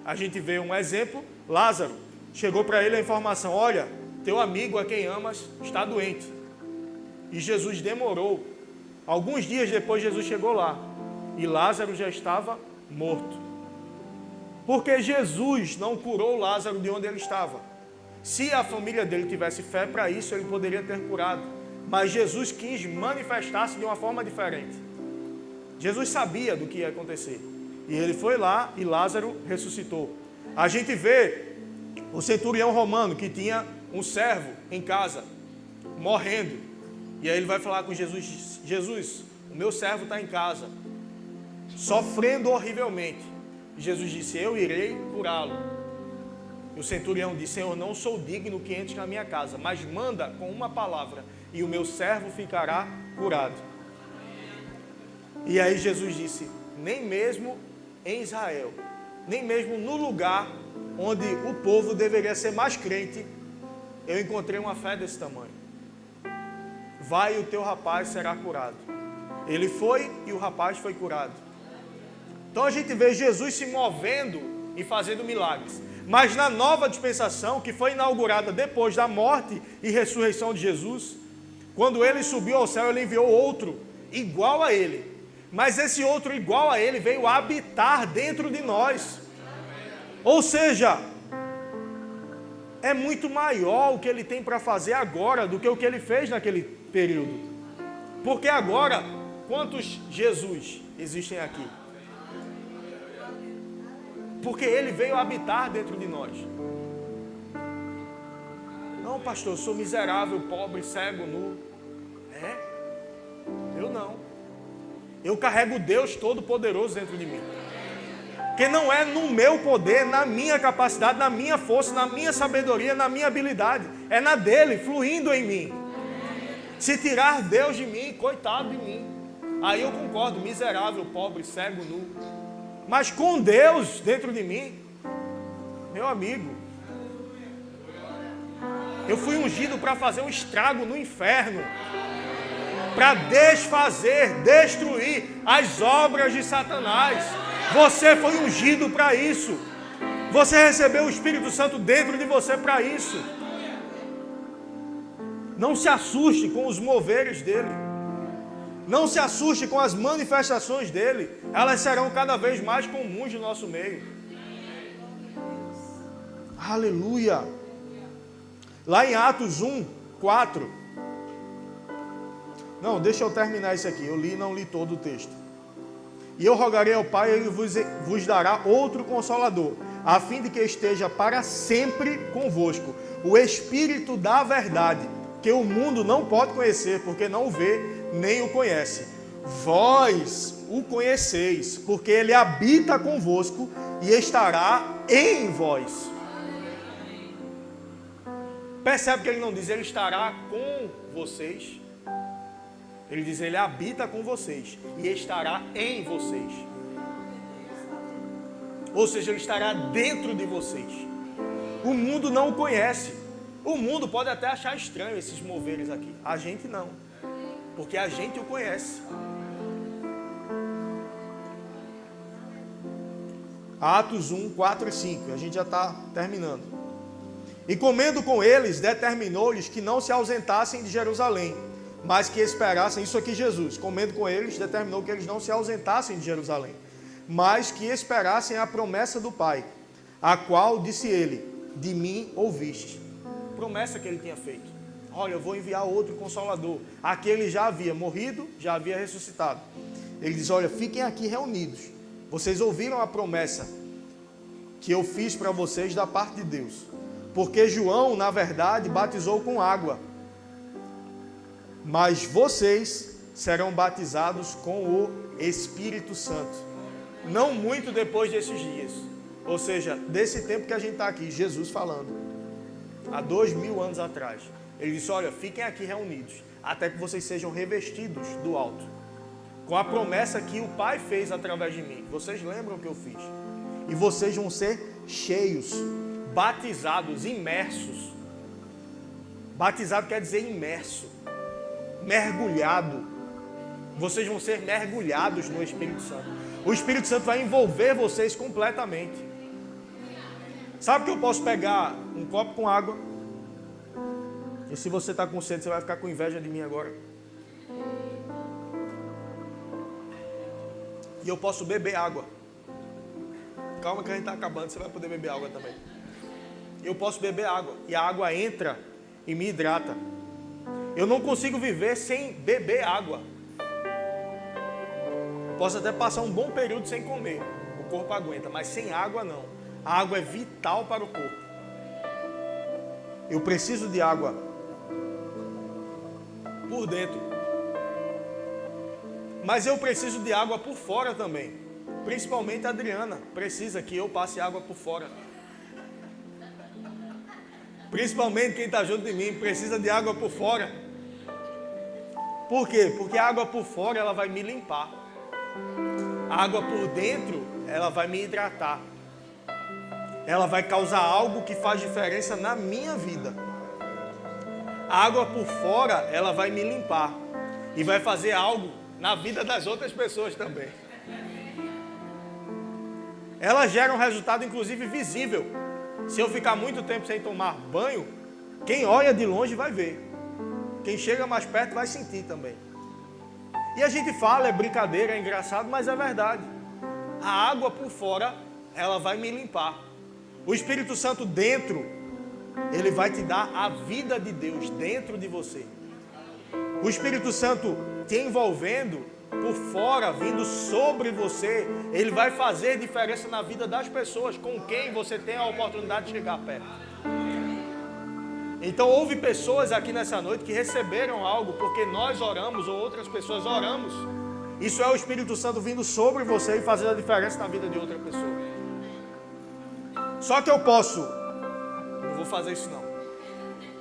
A gente vê um exemplo: Lázaro. Chegou para ele a informação: olha, teu amigo a quem amas está doente. E Jesus demorou. Alguns dias depois Jesus chegou lá e Lázaro já estava morto. Porque Jesus não curou Lázaro de onde ele estava. Se a família dele tivesse fé para isso, ele poderia ter curado. Mas Jesus quis manifestar-se de uma forma diferente. Jesus sabia do que ia acontecer. E ele foi lá e Lázaro ressuscitou. A gente vê o centurião romano que tinha um servo em casa, morrendo. E aí ele vai falar com Jesus: Jesus, o meu servo está em casa, sofrendo horrivelmente. E Jesus disse: eu irei curá-lo. E o centurião disse: Senhor, não sou digno que entres na minha casa, mas manda com uma palavra e o meu servo ficará curado. E aí Jesus disse: nem mesmo em Israel, nem mesmo no lugar onde o povo deveria ser mais crente, eu encontrei uma fé desse tamanho. Vai e o teu rapaz será curado. Ele foi e o rapaz foi curado. Então a gente vê Jesus se movendo e fazendo milagres. Mas na nova dispensação, que foi inaugurada depois da morte e ressurreição de Jesus, quando ele subiu ao céu, ele enviou outro igual a ele. Mas esse outro igual a ele veio habitar dentro de nós. Ou seja, é muito maior o que ele tem para fazer agora do que o que ele fez naquele período. Porque agora, quantos Jesus existem aqui? Porque ele veio habitar dentro de nós. Não, pastor, eu sou miserável, pobre, cego, nu. Eu não. Eu carrego Deus Todo-Poderoso dentro de mim. Que não é no meu poder, na minha capacidade, na minha força, na minha sabedoria, na minha habilidade. É na dele, fluindo em mim. Se tirar Deus de mim, coitado de mim. Aí eu concordo, miserável, pobre, cego, nu. Mas com Deus dentro de mim, meu amigo, eu fui ungido para fazer um estrago no inferno. Para desfazer, destruir as obras de Satanás. Você foi ungido para isso. Você recebeu o Espírito Santo dentro de você para isso. Não se assuste com os moveres dele. Não se assuste com as manifestações dele. Elas serão cada vez mais comuns no nosso meio. Aleluia. Lá em Atos 1, 4. Não, deixa eu terminar isso aqui. Eu não li todo o texto. E eu rogarei ao Pai, e Ele vos dará outro Consolador, a fim de que esteja para sempre convosco. O Espírito da verdade, que o mundo não pode conhecer, porque não o vê, nem o conhece. Vós o conheceis, porque Ele habita convosco e estará em vós. Percebe que Ele não diz, Ele estará com vocês. Ele diz, Ele habita com vocês e estará em vocês. Ou seja, Ele estará dentro de vocês. O mundo não o conhece. O mundo pode até achar estranho esses moveres aqui. A gente não. Porque a gente o conhece. Atos 1, 4 e 5. A gente já está terminando. E comendo com eles, determinou-lhes que não se ausentassem de Jerusalém, mas que esperassem, isso aqui Jesus, comendo com eles, determinou que eles não se ausentassem de Jerusalém, mas que esperassem a promessa do Pai, a qual, disse ele, de mim ouviste. Promessa que ele tinha feito. Olha, eu vou enviar outro Consolador. Aquele já havia morrido, já havia ressuscitado. Ele diz, olha, fiquem aqui reunidos. Vocês ouviram a promessa que eu fiz para vocês da parte de Deus. Porque João, na verdade, batizou com água. Mas vocês serão batizados com o Espírito Santo. Não muito depois desses dias. Ou seja, desse tempo que a gente está aqui, Jesus falando. Há 2000 anos atrás. Ele disse, olha, fiquem aqui reunidos, até que vocês sejam revestidos do alto. Com a promessa que o Pai fez através de mim. Vocês lembram o que eu fiz? E vocês vão ser cheios, batizados, imersos. Batizado quer dizer imerso. Mergulhado. Vocês vão ser mergulhados no Espírito Santo. O Espírito Santo vai envolver vocês completamente. Sabe que eu posso pegar um copo com água? E se você está com sede, você vai ficar com inveja de mim agora. E eu posso beber água. Calma que a gente está acabando, você vai poder beber água também. Eu posso beber água. E a água entra e me hidrata. Eu não consigo viver sem beber água. Posso até passar um bom período sem comer. O corpo aguenta, mas sem água não. A água é vital para o corpo. Eu preciso de água por dentro. Mas eu preciso de água por fora também. Principalmente a Adriana precisa que eu passe água por fora. Principalmente quem está junto de mim precisa de água por fora. Por quê? Porque a água por fora ela vai me limpar. A água por dentro ela vai me hidratar. Ela vai causar algo que faz diferença na minha vida. A água por fora ela vai me limpar. E vai fazer algo na vida das outras pessoas também. Ela gera um resultado inclusive visível. Se eu ficar muito tempo sem tomar banho, quem olha de longe vai ver. Quem chega mais perto vai sentir também. E a gente fala, é brincadeira, é engraçado, mas é verdade. A água por fora, ela vai me limpar. O Espírito Santo dentro, ele vai te dar a vida de Deus dentro de você. O Espírito Santo te envolvendo por fora, vindo sobre você, ele vai fazer diferença na vida das pessoas com quem você tem a oportunidade de chegar perto. Então houve pessoas aqui nessa noite que receberam algo porque nós oramos ou outras pessoas oramos. Isso é o Espírito Santo vindo sobre você e fazendo a diferença na vida de outra pessoa. Só que eu posso, não vou fazer isso não.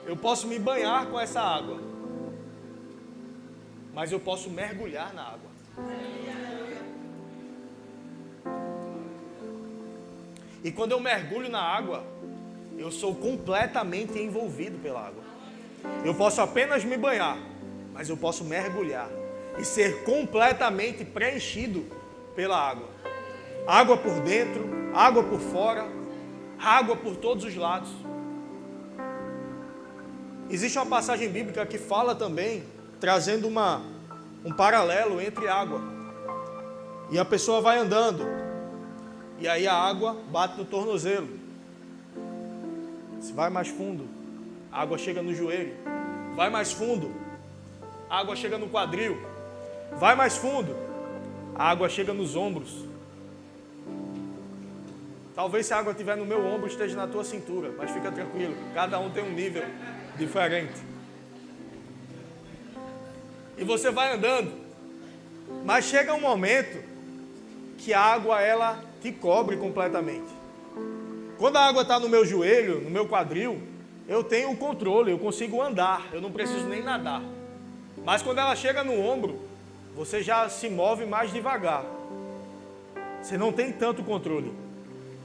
Eu posso me banhar com essa água, mas eu posso mergulhar na água. E quando eu mergulho na água, eu sou completamente envolvido pela água. Eu posso apenas me banhar, mas eu posso mergulhar e ser completamente preenchido pela água. Água por dentro, água por fora, água por todos os lados. Existe uma passagem bíblica que fala também, trazendo um paralelo entre água. E a pessoa vai andando, e aí a água bate no tornozelo. Se vai mais fundo, a água chega no joelho. Vai mais fundo, a água chega no quadril. Vai mais fundo, a água chega nos ombros. Talvez se a água estiver no meu ombro, esteja na tua cintura, mas fica tranquilo, cada um tem um nível diferente. E você vai andando, mas chega um momento que a água, ela te cobre completamente. Quando a água está no meu joelho, no meu quadril, eu tenho o controle, eu consigo andar, eu não preciso nem nadar. Mas quando ela chega no ombro, você já se move mais devagar. Você não tem tanto controle.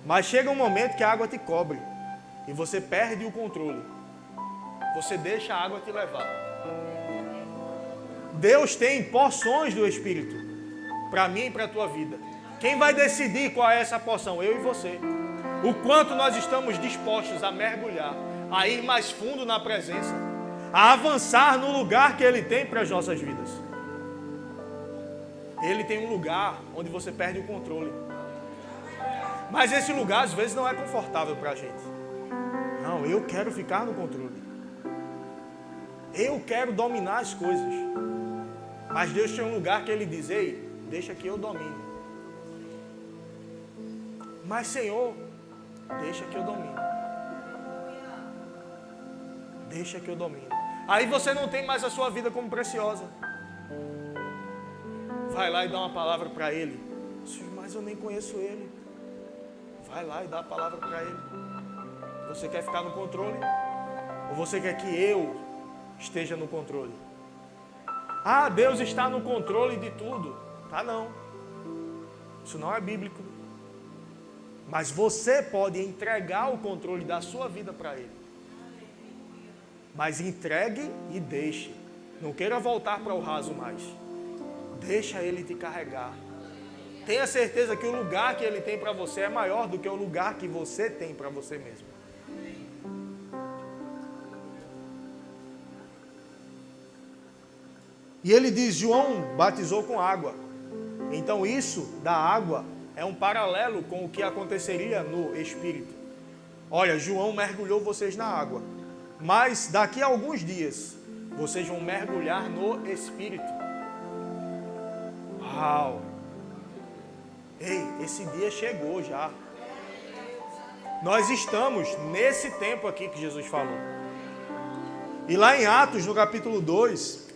Mas chega um momento que a água te cobre e você perde o controle. Você deixa a água te levar. Deus tem porções do Espírito para mim e para a tua vida. Quem vai decidir qual é essa porção? Eu e você. O quanto nós estamos dispostos a mergulhar, a ir mais fundo na presença, a avançar no lugar que Ele tem para as nossas vidas. Ele tem um lugar onde você perde o controle. Mas esse lugar às vezes não é confortável para a gente. Não, eu quero ficar no controle. Eu quero dominar as coisas. Mas Deus tem um lugar que Ele diz, ei, deixa que eu domine. Mas Senhor, deixa que eu domine. Deixa que eu domine. Aí você não tem mais a sua vida como preciosa. Vai lá e dá uma palavra para Ele. Mas eu nem conheço Ele. Vai lá e dá a palavra para Ele. Você quer ficar no controle? Ou você quer que eu esteja no controle? Ah, Deus está no controle de tudo. Tá não. Isso não é bíblico. Mas você pode entregar o controle da sua vida para Ele. Mas entregue e deixe. Não queira voltar para o raso mais. Deixa Ele te carregar. Tenha certeza que o lugar que Ele tem para você é maior do que o lugar que você tem para você mesmo. E Ele diz, João batizou com água. Então isso da água é um paralelo com o que aconteceria no Espírito. Olha, João mergulhou vocês na água. Mas daqui a alguns dias, vocês vão mergulhar no Espírito. Uau! Ei, esse dia chegou já. Nós estamos nesse tempo aqui que Jesus falou. E lá em Atos, no capítulo 2,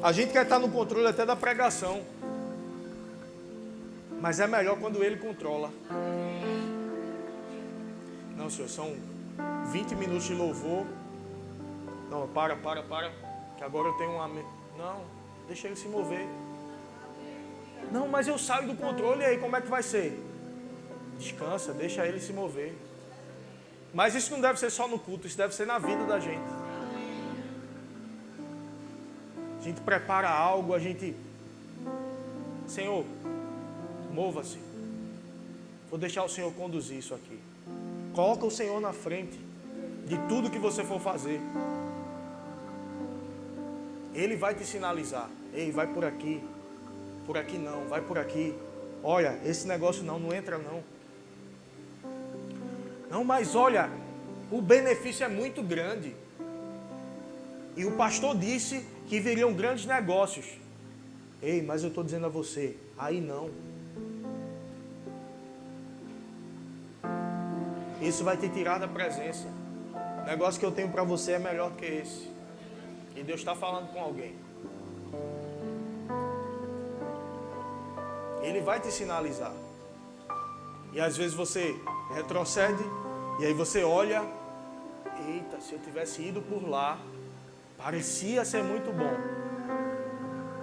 a gente quer estar no controle até da pregação. Mas é melhor quando Ele controla. Não, Senhor, são 20 minutos de louvor. Não, para. Que agora eu tenho uma... Não, deixa Ele se mover. Não, mas eu saio do controle, e aí como é que vai ser? Descansa, deixa Ele se mover. Mas isso não deve ser só no culto, isso deve ser na vida da gente. A gente prepara algo, a gente... Senhor, mova-se. Vou deixar o Senhor conduzir isso aqui. Coloca o Senhor na frente de tudo que você for fazer. Ele vai te sinalizar. Ei, vai por aqui. Por aqui não, vai por aqui. Olha, esse negócio não entra não. Não, mas olha, o benefício é muito grande. E o pastor disse que viriam grandes negócios. Ei, mas eu estou dizendo a você, aí não. Isso vai te tirar da presença. O negócio que eu tenho para você é melhor do que esse. E Deus está falando com alguém. Ele vai te sinalizar. E às vezes você retrocede. E aí você olha. Eita, se eu tivesse ido por lá, parecia ser muito bom.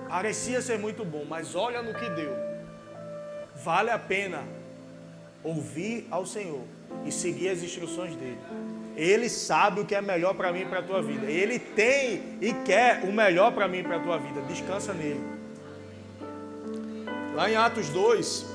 Parecia ser muito bom, mas olha no que deu. Vale a pena ouvir ao Senhor e seguir as instruções dele. Ele sabe o que é melhor para mim e para a tua vida. Ele tem e quer o melhor para mim e para a tua vida. Descansa nele. Lá em Atos 2,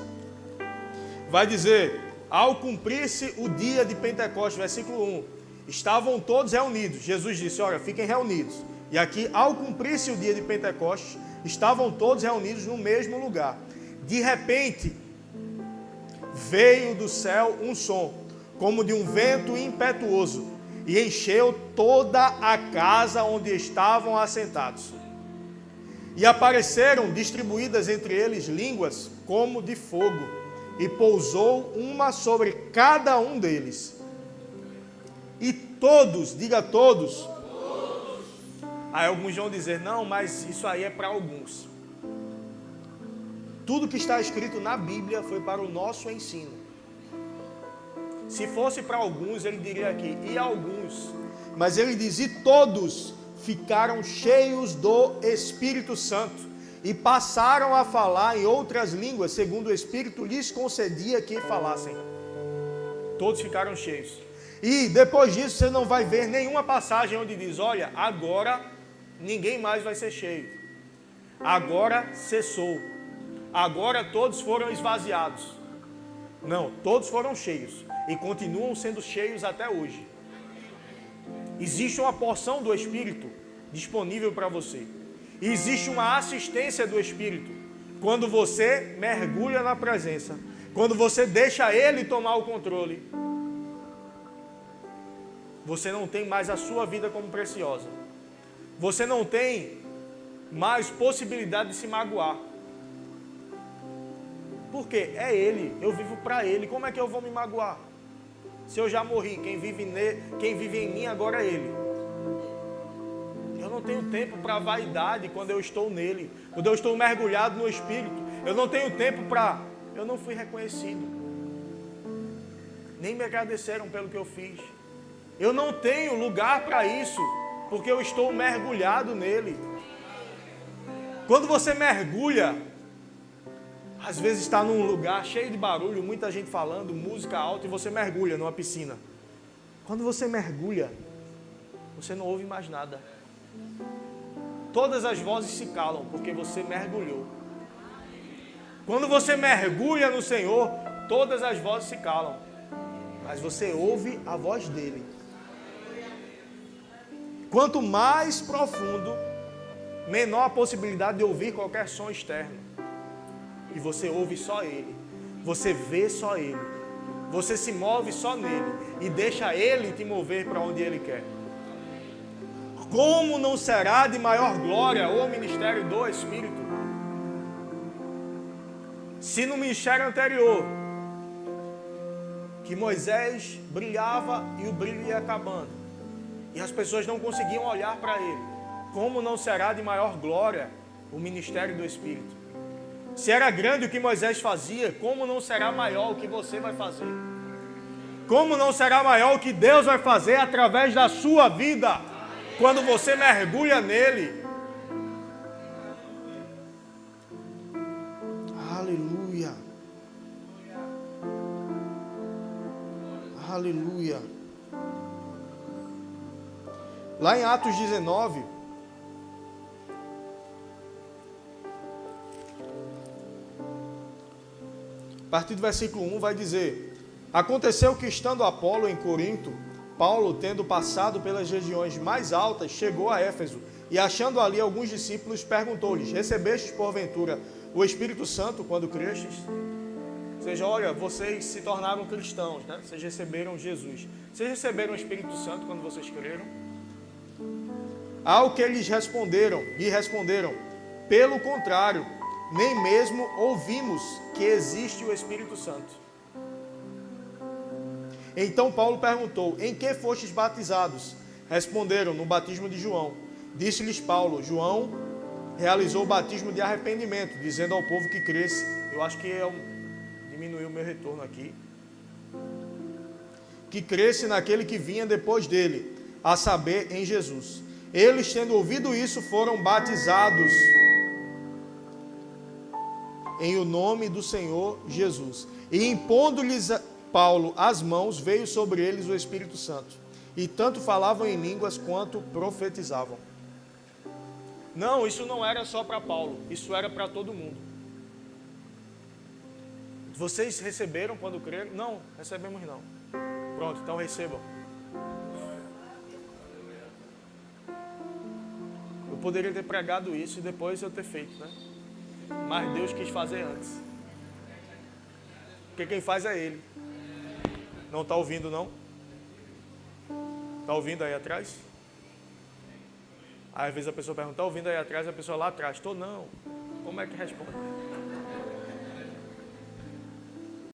vai dizer, ao cumprir-se o dia de Pentecostes, versículo 1, estavam todos reunidos. Jesus disse, olha, fiquem reunidos. E aqui, ao cumprir-se o dia de Pentecostes, estavam todos reunidos no mesmo lugar. De repente, veio do céu um som, como de um vento impetuoso, e encheu toda a casa onde estavam assentados. E apareceram distribuídas entre eles línguas como de fogo, e pousou uma sobre cada um deles. E todos, diga todos. Aí alguns vão dizer, não, mas isso aí é para alguns. Tudo que está escrito na Bíblia foi para o nosso ensino. Se fosse para alguns, ele diria aqui, e alguns. Mas ele diz, e todos ficaram cheios do Espírito Santo e passaram a falar em outras línguas, segundo o Espírito lhes concedia que falassem. Todos ficaram cheios. E depois disso você não vai ver nenhuma passagem onde diz, olha, agora ninguém mais vai ser cheio. Agora cessou. Agora todos foram esvaziados. Não, todos foram cheios e continuam sendo cheios até hoje. Existe uma porção do Espírito disponível para você. Existe uma assistência do Espírito quando você mergulha na presença, quando você deixa Ele tomar o controle. Você não tem mais a sua vida como preciosa. Você não tem mais possibilidade de se magoar. Por quê? É Ele, eu vivo para Ele. Como é que eu vou me magoar? Se eu já morri, quem vive em mim agora é Ele. Eu não tenho tempo para vaidade quando eu estou nele, quando eu estou mergulhado no Espírito. Eu não tenho tempo para... Eu não fui reconhecido. Nem me agradeceram pelo que eu fiz. Eu não tenho lugar para isso, porque eu estou mergulhado nele. Quando você mergulha, às vezes está num lugar cheio de barulho, muita gente falando, música alta, e você mergulha numa piscina. Quando você mergulha, você não ouve mais nada. Todas as vozes se calam, porque você mergulhou. Quando você mergulha no Senhor, todas as vozes se calam. Mas você ouve a voz dele. Quanto mais profundo, menor a possibilidade de ouvir qualquer som externo. E você ouve só Ele. Você vê só Ele. Você se move só nele. E deixa Ele te mover para onde Ele quer. Como não será de maior glória o ministério do Espírito? Se no ministério anterior, que Moisés brilhava e o brilho ia acabando, e as pessoas não conseguiam olhar para ele, como não será de maior glória o ministério do Espírito? Se era grande o que Moisés fazia, como não será maior o que você vai fazer? Como não será maior o que Deus vai fazer através da sua vida, quando você mergulha nele? Aleluia. Aleluia. Lá em Atos 19, a partir do versículo 1 vai dizer: aconteceu que, estando Apolo em Corinto, Paulo, tendo passado pelas regiões mais altas, chegou a Éfeso, e achando ali alguns discípulos, perguntou-lhes: recebestes porventura o Espírito Santo quando crestes? Ou seja, olha, vocês se tornaram cristãos, né? Vocês receberam Jesus. Vocês receberam o Espírito Santo quando vocês creram? Ao que eles responderam, pelo contrário, nem mesmo ouvimos que existe o Espírito Santo. Então Paulo perguntou: em que fostes batizados? Responderam: no batismo de João. Disse-lhes Paulo: João realizou o batismo de arrependimento, dizendo ao povo que cresce. Eu acho que diminuiu o meu retorno aqui. Que cresce naquele que vinha depois dele, a saber, em Jesus. Eles, tendo ouvido isso, foram batizados em o nome do Senhor Jesus. E impondo-lhes Paulo as mãos, veio sobre eles o Espírito Santo. E tanto falavam em línguas quanto profetizavam. Não, isso não era só para Paulo, isso era para todo mundo. Vocês receberam quando creram? Não, recebemos não. Pronto, então recebam. Eu poderia ter pregado isso e depois eu ter feito, né? Mas Deus quis fazer antes. Porque quem faz é Ele. Não está ouvindo, não? Está ouvindo aí atrás? Aí, às vezes a pessoa pergunta, está ouvindo aí atrás? A pessoa lá atrás, estou não. Como é que responde?